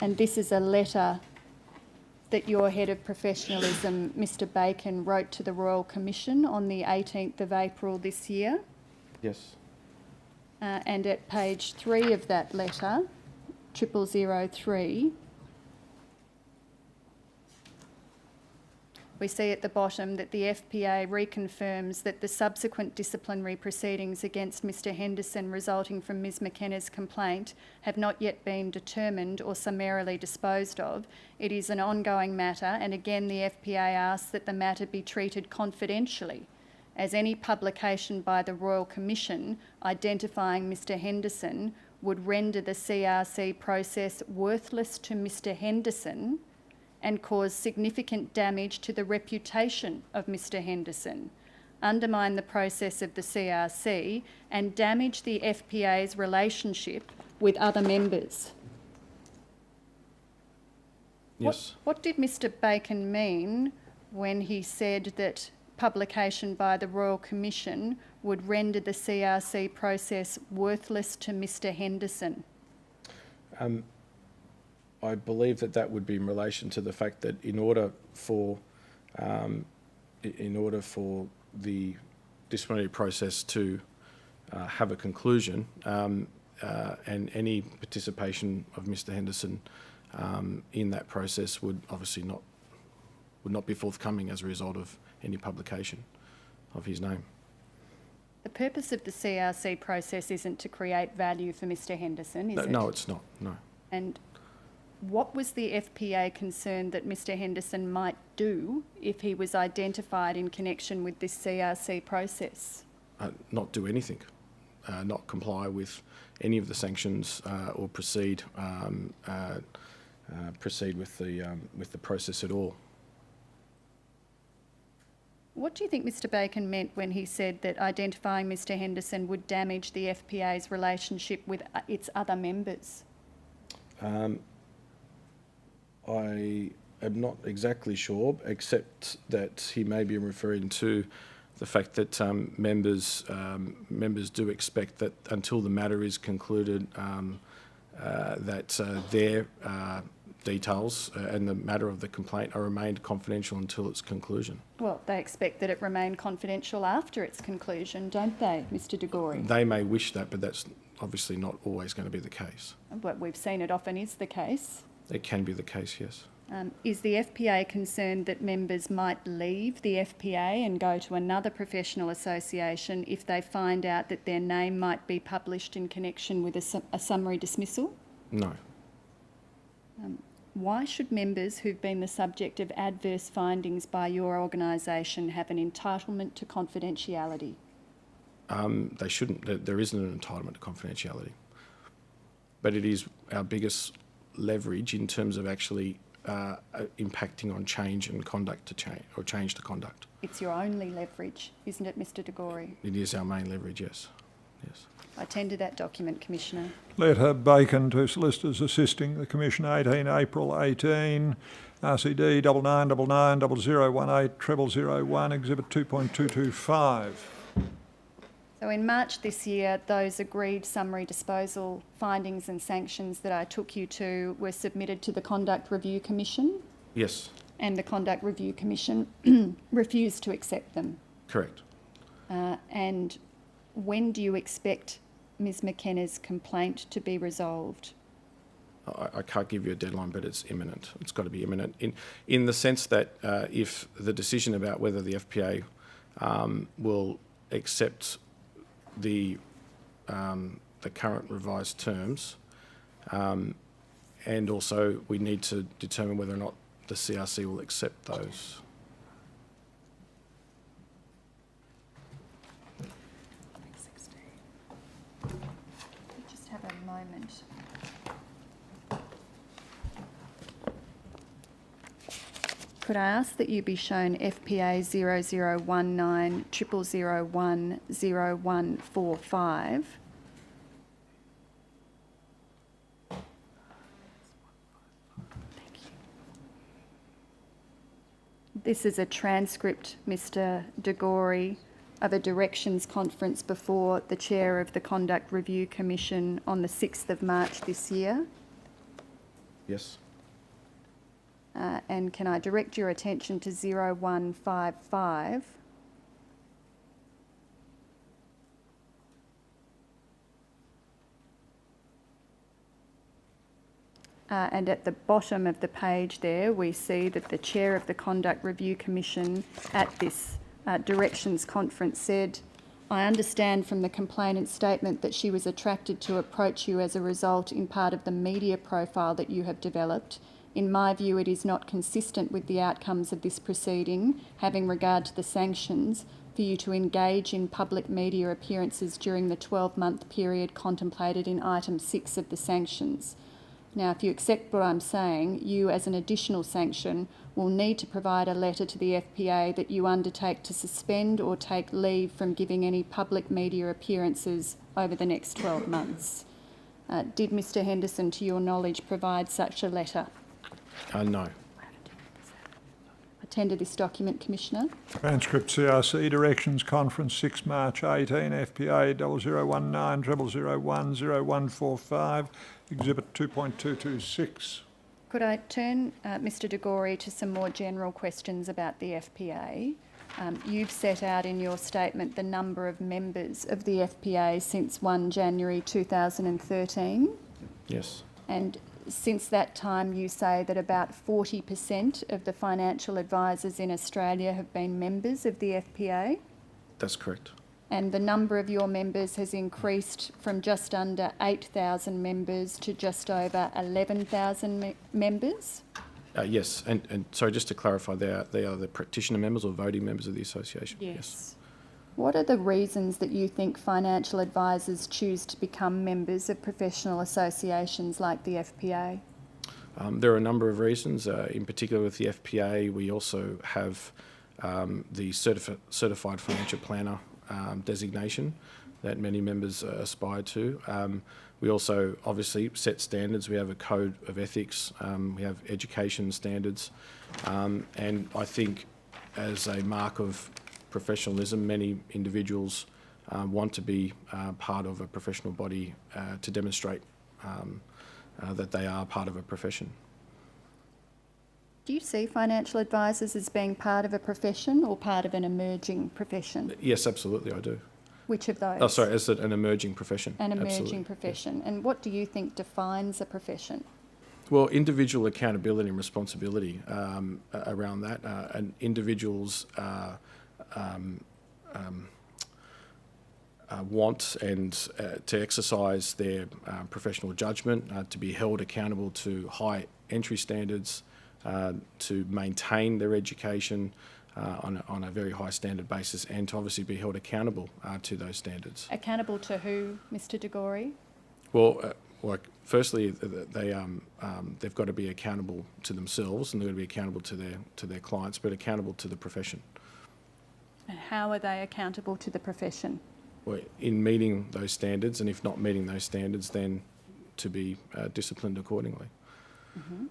And this is a letter that your Head of Professionalism, Mr Bacon, wrote to the Royal Commission on the 18th of April this year. Yes. And at page 3 of that letter, 0003, we see at the bottom that the FPA reconfirms that the subsequent disciplinary proceedings against Mr Henderson resulting from Ms McKenna's complaint have not yet been determined or summarily disposed of. It is an ongoing matter, and again the FPA asks that the matter be treated confidentially, as any publication by the Royal Commission identifying Mr Henderson would render the CRC process worthless to Mr Henderson and cause significant damage to the reputation of Mr Henderson, undermine the process of the CRC and damage the FPA's relationship with other members. Yes. What did Mr Bacon mean when he said that publication by the Royal Commission would render the CRC process worthless to Mr Henderson? I believe that would be in relation to the fact that in order for the disciplinary process to have a conclusion, and any participation of Mr Henderson in that process would obviously not be forthcoming as a result of any publication of his name. The purpose of the CRC process isn't to create value for Mr Henderson, is it? No, it's not, no. And what was the FPA concerned that Mr Henderson might do if he was identified in connection with this CRC process? Not do anything, not comply with any of the sanctions or proceed with the process at all. What do you think Mr Bacon meant when he said that identifying Mr Henderson would damage the FPA's relationship with its other members? I am not exactly sure, except that he may be referring to the fact that members do expect that until the matter is concluded, that their details and the matter of the complaint are remained confidential until its conclusion. Well, they expect that it remain confidential after its conclusion, don't they, Mr De Gori? They may wish that, but that's obviously not always going to be the case. But we've seen it often is the case. It can be the case, yes. Is the FPA concerned that members might leave the FPA and go to another professional association if they find out that their name might be published in connection with a summary dismissal? No. Why should members who've been the subject of adverse findings by your organisation have an entitlement to confidentiality? They shouldn't. There isn't an entitlement to confidentiality. But it is our biggest leverage in terms of actually impacting on change and conduct to change, or change to conduct. It's your only leverage, isn't it, Mr De Gori? It is our main leverage, yes. Yes. I tender that document, Commissioner. Letter Bacon to solicitors assisting the Commission, 18 April 18, RCD 999900180001, Exhibit 2.225. So in March this year, those agreed summary disposal findings and sanctions that I took you to were submitted to the Conduct Review Commission? Yes. And the Conduct Review Commission refused to accept them? Correct. And when do you expect Ms McKenna's complaint to be resolved? I can't give you a deadline, but it's imminent. It's got to be imminent in the sense that if the decision about whether the FPA will accept the current revised terms, and also we need to determine whether or not the CRC will accept those. Just have a moment. Could I ask that you be shown FPA 0019 0001 0145? This is a transcript, Mr. De Gori, of a directions conference before the chair of the Conduct Review Commission on the 6th of March this year. Yes. And can I direct your attention to 0155? And at the bottom of the page there, we see that the chair of the Conduct Review Commission at this directions conference said, "I understand from the complainant's statement that she was attracted to approach you as a result in part of the media profile that you have developed. In my view, it is not consistent with the outcomes of this proceeding, having regard to the sanctions, for you to engage in public media appearances during the 12-month period contemplated in item 6 of the sanctions. Now, if you accept what I'm saying, you, as an additional sanction, will need to provide a letter to the FPA that you undertake to suspend or take leave from giving any public media appearances over the next 12 months. Did Mr Henderson, to your knowledge, provide such a letter? No. Attend to this document, Commissioner. Transcript CRC Directions Conference 6 March 18 FPA 0019 0001 0145 Exhibit 2.226. Could I turn, Mr De Gori, to some more general questions about the FPA? You've set out in your statement the number of members of the FPA since 1 January 2013. Yes. And since that time, you say that about 40% of the financial advisors in Australia have been members of the FPA. That's correct. And the number of your members has increased from just under 8,000 members to just over 11,000 members? Yes, and sorry, just to clarify, they are the practitioner members or voting members of the association? Yes. What are the reasons that you think financial advisors choose to become members of professional associations like the FPA? There are a number of reasons. In particular with the FPA, we also have the certified financial planner designation that many members aspire to. We also obviously set standards. We have a code of ethics. We have education standards. And I think as a mark of professionalism, many individuals want to be part of a professional body to demonstrate that they are part of a profession. Do you see financial advisors as being part of a profession or part of an emerging profession? Yes, absolutely, I do. Which of those? Oh, sorry, as an emerging profession. An emerging absolutely. profession. And what do you think defines a profession? Well, individual accountability and responsibility around that, and individuals want and to exercise their professional judgment, to be held accountable to high entry standards, to maintain their education on a very high standard basis, and to obviously be held accountable to those standards. Accountable to who, Mr De Gori? Well, firstly, they've got to be accountable to themselves, and they've got to be accountable to their clients, but accountable to the profession. And how are they accountable to the profession? Well, in meeting those standards, and if not meeting those standards, then to be disciplined accordingly. Mm-hmm.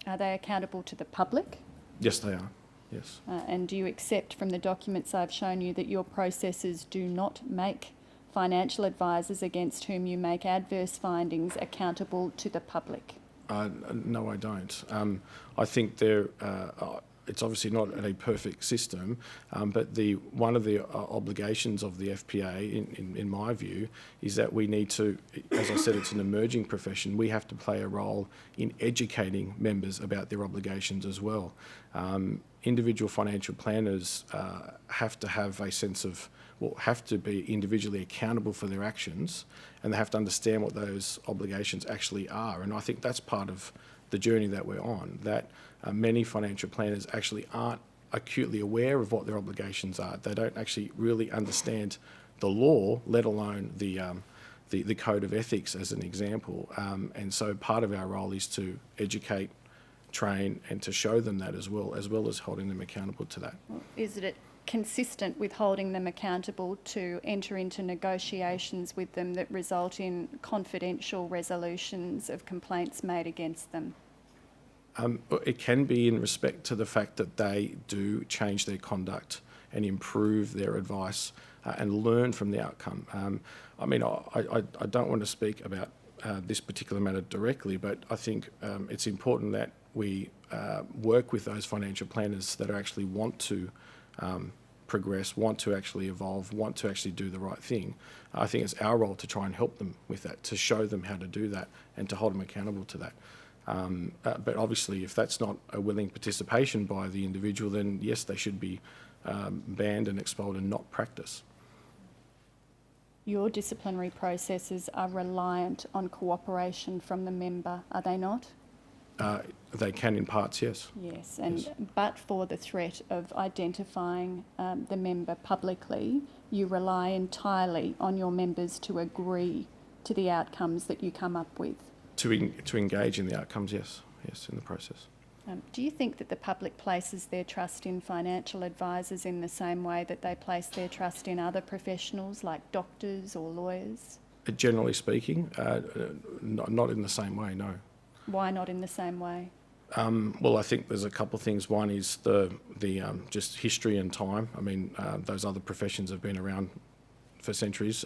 Are they accountable to the public? Yes, they are. Yes. And do you accept from the documents I've shown you that your processes do not make financial advisors against whom you make adverse findings accountable to the public? No, I don't. I think it's obviously not a perfect system, but one of the obligations of the FPA, in my view, is that we need to, as I said, it's an emerging profession. We have to play a role in educating members about their obligations as well. Individual financial planners have to have a sense of will have to be individually accountable for their actions, and they have to understand what those obligations actually are. And I think that's part of the journey that we're on, that many financial planners actually aren't acutely aware of what their obligations are. They don't actually really understand the law, let alone the code of ethics as an example. And so part of our role is to educate, train, and to show them that as well as holding them accountable to that. Is it consistent with holding them accountable to enter into negotiations with them that result in confidential resolutions of complaints made against them? It can be in respect to the fact that they do change their conduct and improve their advice and learn from the outcome. I mean, I don't want to speak about this particular matter directly, but I think it's important that we work with those financial planners that actually want to progress, want to actually evolve, want to actually do the right thing. I think it's our role to try and help them with that, to show them how to do that and to hold them accountable to that. But obviously, if that's not a willing participation by the individual, then yes, they should be banned and expelled and not practice. Your disciplinary processes are reliant on cooperation from the member, are they not? They can in parts, yes. Yes, and Yes. but for the threat of identifying the member publicly, you rely entirely on your members to agree to the outcomes that you come up with. To engage in the outcomes, yes, in the process. Do you think that the public places their trust in financial advisors in the same way that they place their trust in other professionals like doctors or lawyers? Generally speaking, not in the same way, no. Why not in the same way? Well, I think there's a couple of things. One is the just history and time. I mean, those other professions have been around for centuries,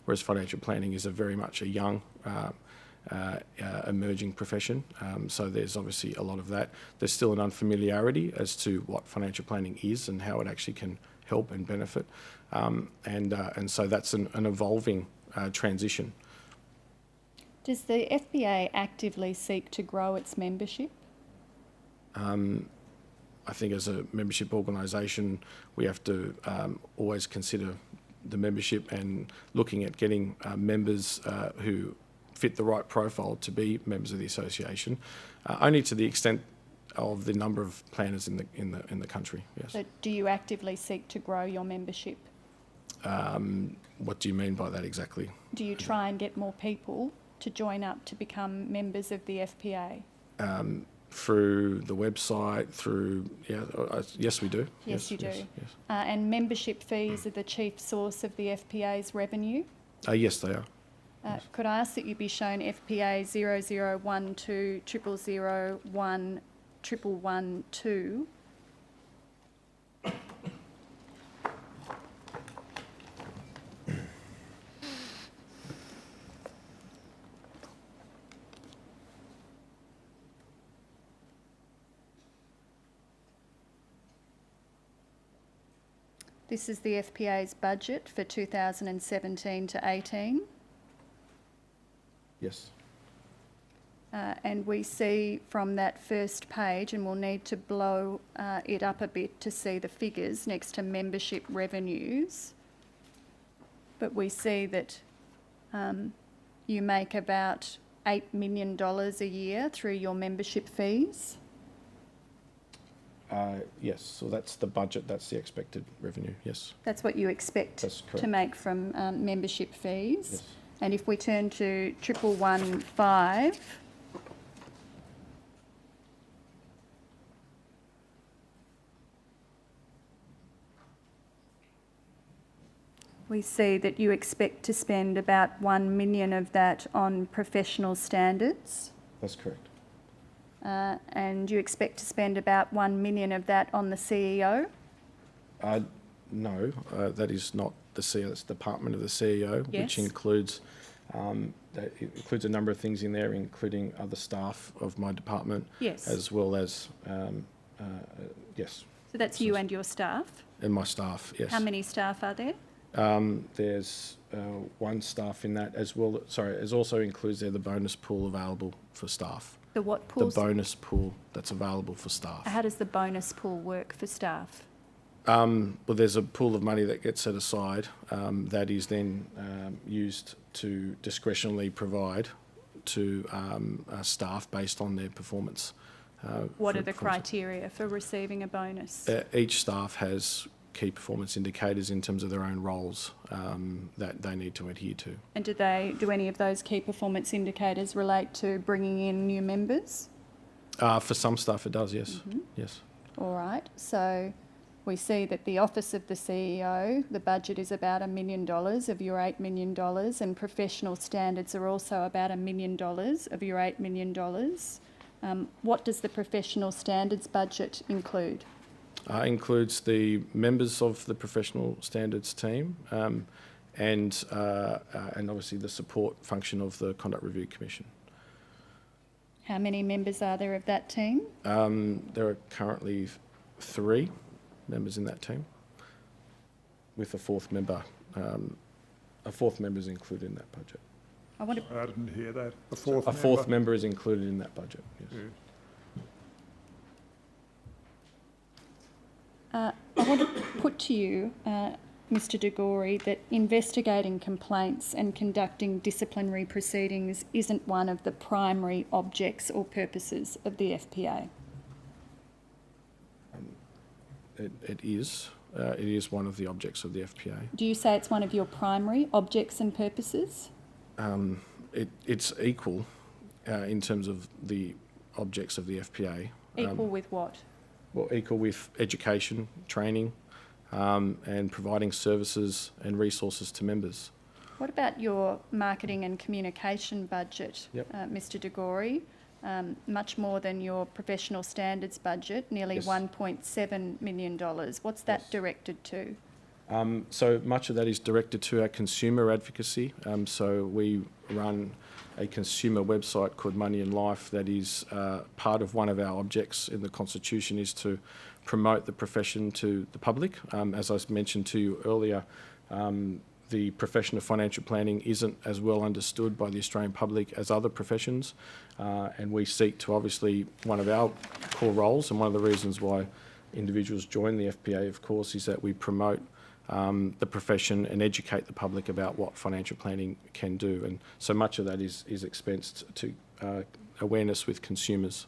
whereas financial planning is very much a young, emerging profession. So there's obviously a lot of that. There's still an unfamiliarity as to what financial planning is and how it actually can help and benefit. And so that's an evolving transition. Does the FBA actively seek to grow its membership? I think as a membership organisation, we have to always consider the membership and looking at getting members who fit the right profile to be members of the association, only to the extent of the number of planners in the country. Yes. So do you actively seek to grow your membership? What do you mean by that exactly? Do you try and get more people to join up to become members of the FPA? Through the website, yes, we do. Yes, you do. Yes. And membership fees are the chief source of the FPA's revenue? Yes, they are. Could I ask that you be shown FPA 0012 0001 1112? This is the FPA's budget for 2017 to 18. Yes. And we see from that first page, and we'll need to blow it up a bit to see the figures next to membership revenues, but we see that you make about $8 million a year through your membership fees. Yes, so that's the budget, that's the expected revenue, yes. That's what you expect to make from membership fees. Yes. And if we turn to 1115, we see that you expect to spend about 1 million of that on professional standards. That's correct. And you expect to spend about 1 million of that on the CEO? No, that is not the CEO, that's the department of the CEO, Yes. which includes it includes a number of things in there, including other staff of my department, Yes. as well as yes. So that's you and your staff? And my staff, yes. How many staff are there? There's one staff in that as well. Sorry, it also includes there the bonus pool available for staff. The what pool? The bonus pool that's available for staff. How does the bonus pool work for staff? Well, there's a pool of money that gets set aside that is then used to discretionally provide to staff based on their performance. What are the criteria for receiving a bonus? Each staff has key performance indicators in terms of their own roles that they need to adhere to. And do any of those key performance indicators relate to bringing in new members? For some staff it does, yes. Mm-hmm. Yes. All right, so we see that the Office of the CEO, the budget is about $1 million of your $8 million, and professional standards are also about $1 million of your $8 million. What does the professional standards budget include? Includes the members of the professional standards team and obviously the support function of the Conduct Review Commission. How many members are there of that team? There are currently 3 members in that team, with a 4th member. A 4th member is included in that budget. I didn't hear that. A fourth member is included in that budget, yes. I want to put to you, Mr De Gori, that investigating complaints and conducting disciplinary proceedings isn't one of the primary objects or purposes of the FPA. It is. It is one of the objects of the FPA. Do you say it's one of your primary objects and purposes? It's equal in terms of the objects of the FPA. Equal with what? Well, equal with education, training, and providing services and resources to members. What about your marketing and communication budget, Yep. Mr De Gori? Much more than your professional standards budget, nearly Yes. $1.7 million. What's that Yes. directed to? So much of that is directed to our consumer advocacy. So we run a consumer website called Money and Life that is part of one of our objects in the Constitution is to promote the profession to the public. As I mentioned to you earlier, the profession of financial planning isn't as well understood by the Australian public as other professions, and we seek to obviously, one of our core roles and one of the reasons why individuals join the FPA, of course, is that we promote the profession and educate the public about what financial planning can do. And so much of that is expensed to awareness with consumers.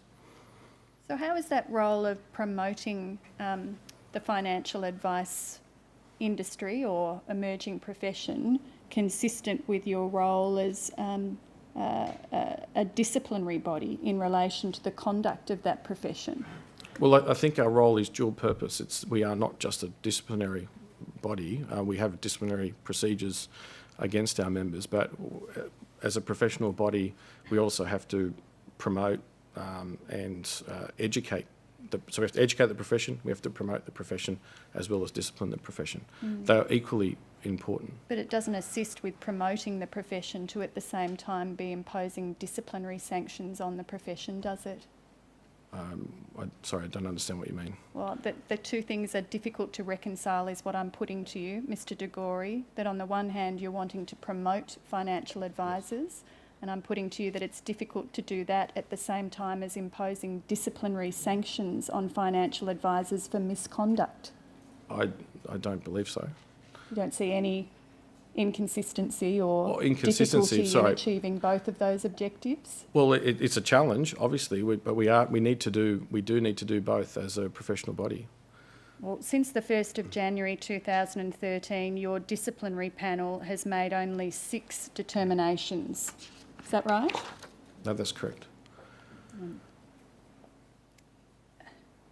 So how is that role of promoting the financial advice industry or emerging profession consistent with your role as a disciplinary body in relation to the conduct of that profession? Well, I think our role is dual purpose. We are not just a disciplinary body. We have disciplinary procedures against our members, but as a professional body, we also have to promote and educate. So we have to educate the profession, we have to promote the profession, as well as discipline the profession. They are equally important. But it doesn't assist with promoting the profession to at the same time be imposing disciplinary sanctions on the profession, does it? Sorry, I don't understand what you mean. Well, the two things are difficult to reconcile is what I'm putting to you, Mr De Gori, that on the one hand you're wanting to promote financial advisors, and I'm putting to you that it's difficult to do that at the same time as imposing disciplinary sanctions on financial advisors for misconduct. I don't believe so. You don't see any inconsistency or inconsistency, difficulty in achieving both of those objectives? Well, it's a challenge, obviously, but we do need to do both as a professional body. Well, since the 1st of January 2013, your disciplinary panel has made only 6 determinations. Is that right? No, that's correct.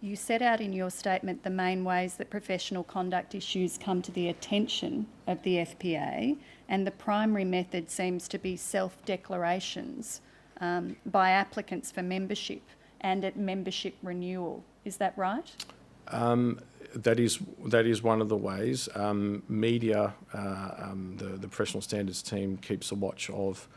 You set out in your statement the main ways that professional conduct issues come to the attention of the FPA, and the primary method seems to be self-declarations by applicants for membership and at membership renewal. Is that right? That is one of the ways. Media, the professional standards team keeps a watch of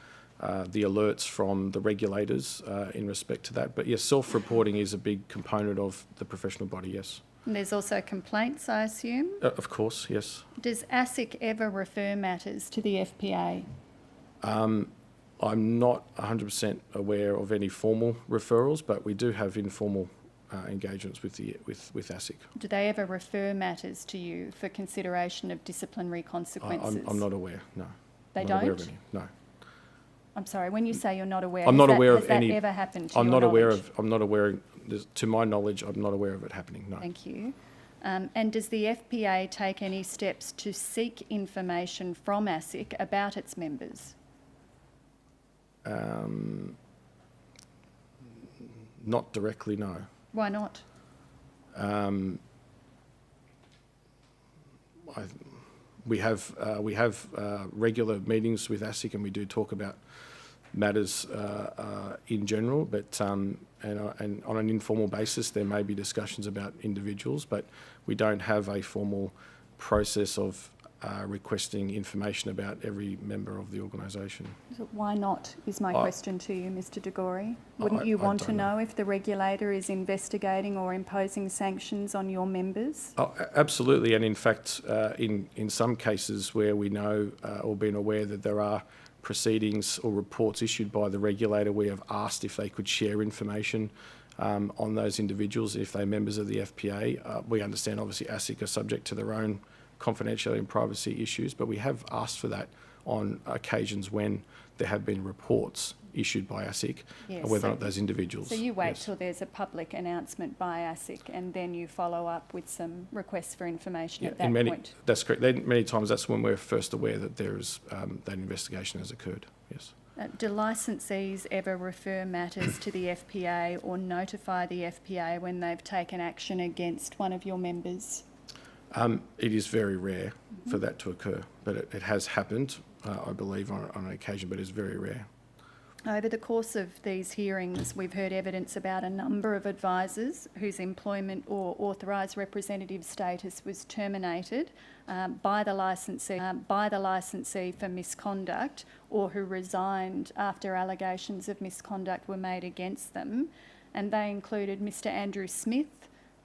the alerts from the regulators in respect to that. But yes, self-reporting is a big component of the professional body, yes. And there's also complaints, I assume? Of course, yes. Does ASIC ever refer matters to the FPA? I'm not 100% aware of any formal referrals, but we do have informal engagements with ASIC. Do they ever refer matters to you for consideration of disciplinary consequences? I'm not aware, no. They Not aware don't? of any, no. I'm sorry, when you say you're not aware, I'm not aware of has that any. ever happened to I'm your not aware knowledge? of. I'm not aware. To my knowledge, I'm not aware of it happening. No. Thank you. And does the FPA take any steps to seek information from ASIC about its members? Not directly, no. Why not? We have regular meetings with ASIC, and we do talk about matters in general, but and on an informal basis there may be discussions about individuals, but we don't have a formal process of requesting information about every member of the organisation. So why not, is my question to you, Mr De Gori. Wouldn't you want to know if the regulator is investigating or imposing sanctions on your members? Oh, absolutely, and in fact, in some cases where we know or been aware that there are proceedings or reports issued by the regulator, we have asked if they could share information on those individuals if they're members of the FPA. We understand obviously ASIC are subject to their own confidentiality and privacy issues, but we have asked for that on occasions when there have been reports issued by ASIC, Yes, whether or not those individuals. So you wait till there's a public announcement by ASIC and then you follow up with some requests for information at that point? That's correct. Many times that's when we're first aware that there is that investigation has occurred, yes. Do licensees ever refer matters to the FPA or notify the FPA when they've taken action against one of your members? It is very rare for that to occur, but it has happened, I believe, on an occasion, but it's very rare. Over the course of these hearings, we've heard evidence about a number of advisors whose employment or authorised representative status was terminated by the licensee for misconduct, or who resigned after allegations of misconduct were made against them, and they included Mr. Andrew Smith,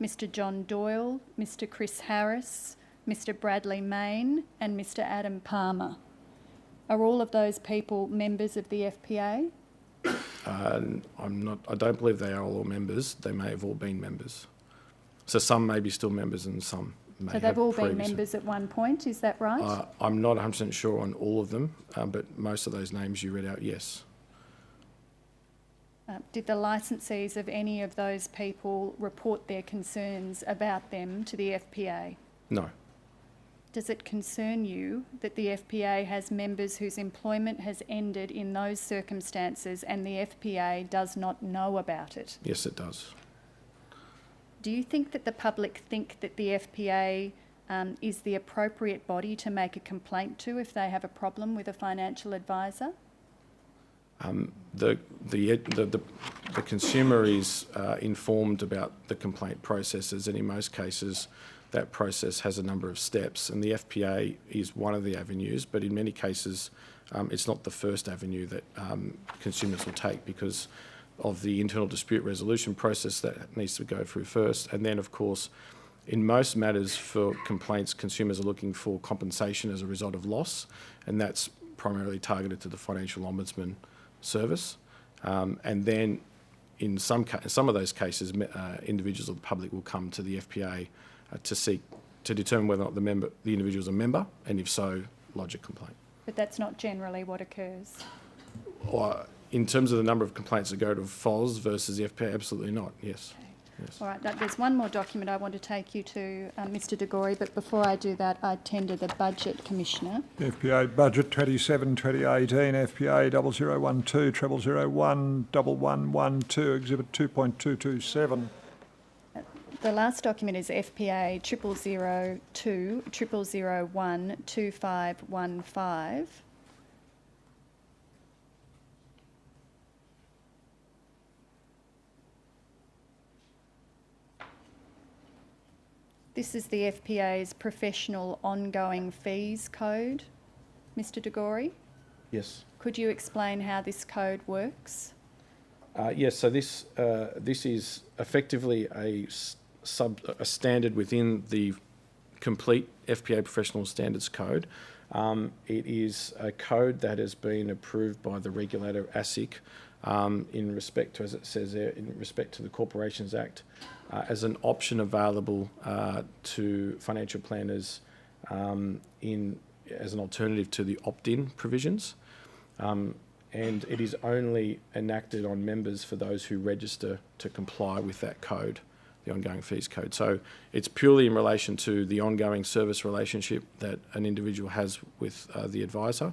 Mr. John Doyle, Mr. Chris Harris, Mr. Bradley Main, and Mr. Adam Palmer. Are all of those people members of the FPA? I don't believe they are all members. They may have all been members. So some may be still members and some may have. So they've all been previously. members at one point, is that right? I'm not 100% sure on all of them, but most of those names you read out, yes. Did the licensees of any of those people report their concerns about them to the FPA? No. Does it concern you that the FPA has members whose employment has ended in those circumstances and the FPA does not know about it? Yes, it does. Do you think that the public think that the FPA is the appropriate body to make a complaint to if they have a problem with a financial advisor? The consumer is informed about the complaint processes, and in most cases that process has a number of steps, and the FPA is one of the avenues, but in many cases it's not the first avenue that consumers will take because of the internal dispute resolution process that needs to go through first. And then, of course, in most matters for complaints, consumers are looking for compensation as a result of loss, and that's primarily targeted to the Financial Ombudsman Service. And then in some of those cases, individuals of the public will come to the FPA to determine whether or not the individual is a member, and if so, lodge a complaint. But that's not generally what occurs. Or in terms of the number of complaints that go to FOS versus the FPA, absolutely not, yes. Okay. Yes. All right, there's one more document I want to take you to, Mr. De Gori, but before I do that, I tender the Budget Commissioner. FPA Budget 27-2018, FPA 0012 001 1112, Exhibit 2.227. The last document is FPA 0002 0001 2515. This is the FPA's Professional Ongoing Fees Code. Mr. De Gori, Yes. could you explain how this code works? Yes, so this is effectively a standard within the complete FPA Professional Standards Code. It is a code that has been approved by the regulator ASIC in respect to, as it says there, in respect to the Corporations Act, as an option available to financial planners as an alternative to the opt-in provisions. And it is only enacted on members for those who register to comply with that code, the ongoing fees code. So it's purely in relation to the ongoing service relationship that an individual has with the advisor,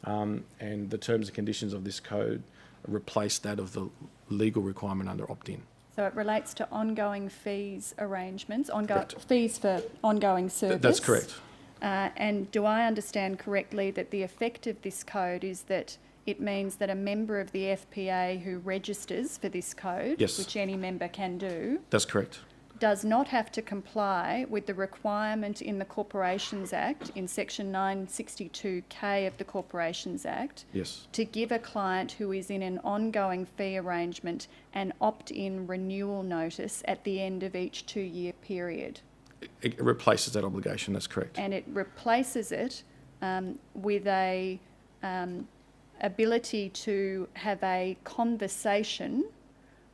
and the terms and conditions of this code replace that of the legal requirement under opt-in. So it relates to ongoing fees arrangements, Correct. fees for ongoing service. That's correct. And do I understand correctly that the effect of this code is that it means that a member of the FPA who registers for this code, Yes. which any member can do, That's correct. does not have to comply with the requirement in the Corporations Act, in section 962K of the Corporations Act, Yes. to give a client who is in an ongoing fee arrangement an opt-in renewal notice at the end of each 2-year period. It replaces that obligation, that's correct. And it replaces it with a ability to have a conversation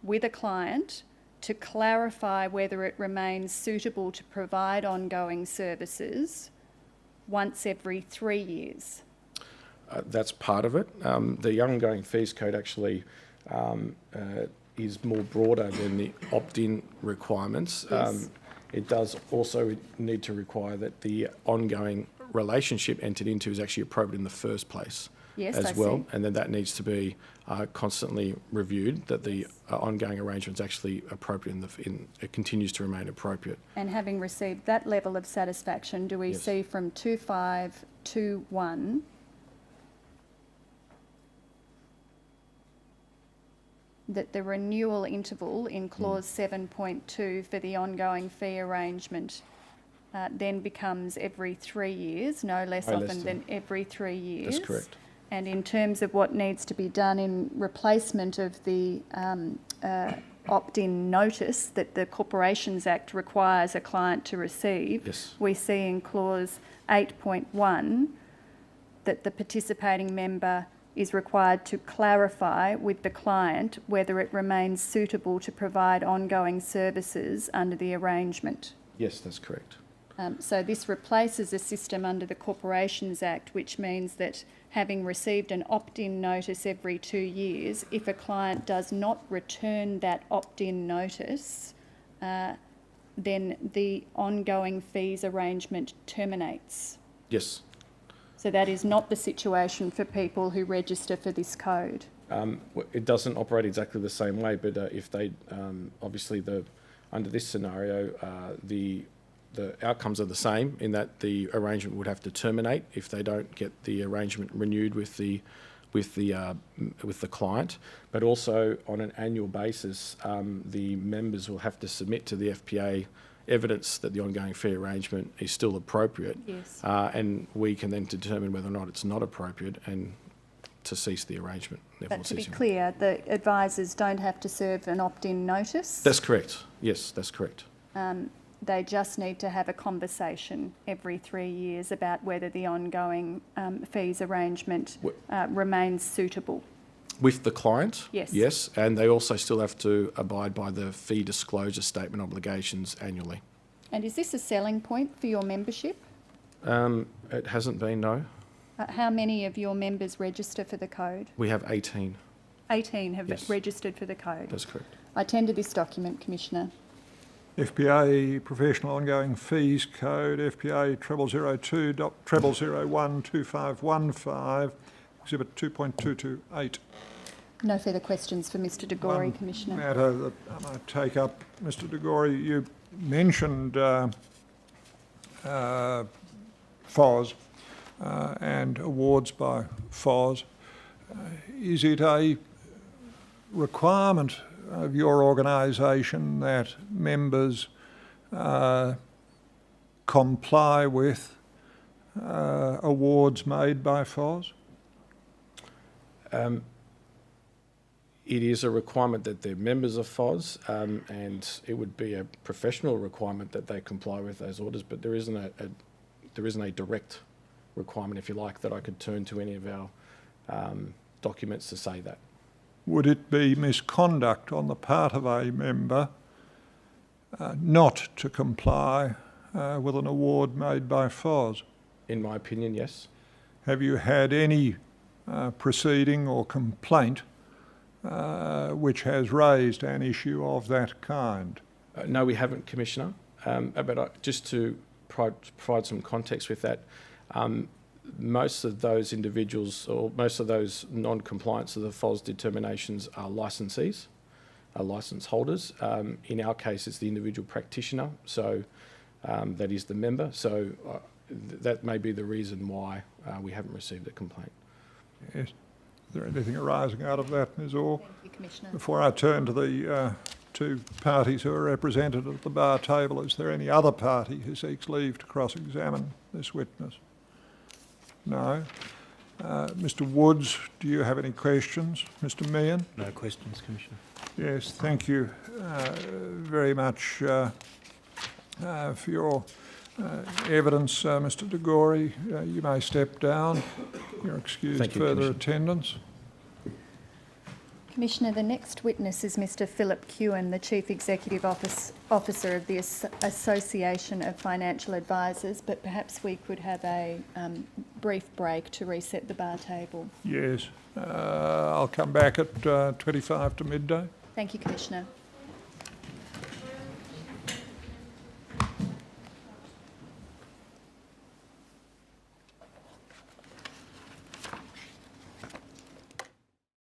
with a client to clarify whether it remains suitable to provide ongoing services once every 3 years. That's part of it. The ongoing fees code actually is more broader than the opt-in requirements. Yes. It does also need to require that the ongoing relationship entered into is actually appropriate in the first place. Yes, as I well, see. and then that needs to be constantly reviewed, that the ongoing arrangement is actually appropriate it continues to remain appropriate. And having received that level of satisfaction, do we Yes. see from 2521 that the renewal interval in clause 7.2 for the ongoing fee arrangement then becomes every 3 years, no less No often less than every 3 years? That's correct. And in terms of what needs to be done in replacement of the opt-in notice that the Corporations Act requires a client to receive, Yes. we see in clause 8.1 that the participating member is required to clarify with the client whether it remains suitable to provide ongoing services under the arrangement. Yes, that's correct. So this replaces a system under the Corporations Act, which means that having received an opt-in notice every 2 years, if a client does not return that opt-in notice, then the ongoing fees arrangement terminates. Yes. So that is not the situation for people who register for this code. It doesn't operate exactly the same way, but if they obviously under this scenario, the outcomes are the same in that the arrangement would have to terminate if they don't get the arrangement renewed with the client. But also on an annual basis, the members will have to submit to the FPA evidence that the ongoing fee arrangement is still appropriate. Yes. And we can then determine whether or not it's not appropriate and to cease the arrangement. But to be clear, the advisors don't have to serve an opt-in notice. That's correct. Yes, that's correct. They just need to have a conversation every 3 years about whether the ongoing fees arrangement remains suitable. With the client? Yes. Yes, and they also still have to abide by the fee disclosure statement obligations annually. And is this a selling point for your membership? It hasn't been, no. How many of your members register for the code? We have 18. 18 have Yes. registered for the code. That's correct. I tender this document, Commissioner. FPA Professional Ongoing Fees Code, FPA 0002.0012515, Exhibit 2.228. No further questions for Mr De Gori, One Commissioner. matter that I might take up, Mr De Gori, you mentioned FOS and awards by FOS. Is it a requirement of your organisation that members comply with awards made by FOS? It is a requirement that they're members of FOS, and it would be a professional requirement that they comply with those orders, but there isn't a direct requirement, if you like, that I could turn to any of our documents to say that. would it be misconduct on the part of a member not to comply with an award made by FOS? In my opinion, yes. Have you had any proceeding or complaint which has raised an issue of that kind? No, we haven't, Commissioner. But just to provide some context with that, most of those individuals or most of those non-compliance of the FOS determinations are licensees, are licence holders. In our case, it's the individual practitioner, so that is the member. So that may be the reason why we haven't received a complaint. Yes. Is there anything arising out of that, Ms Orr? Thank you, Commissioner. Before I turn to the two parties who are represented at the bar table, is there any other party who seeks leave to cross-examine this witness? No. Mr Woods, do you have any questions? Mr Meehan? No questions, Commissioner. Yes, thank you very much for your evidence, Mr De Gori. You may step down. You're excused Thank you, further Commissioner. attendance. Commissioner, the next witness is Mr Philip Kewen, the Chief Executive Officer of the Association of Financial Advisors, but perhaps we could have a brief break to reset the bar table. Yes. I'll come back at 25 to midday. Thank you, Commissioner.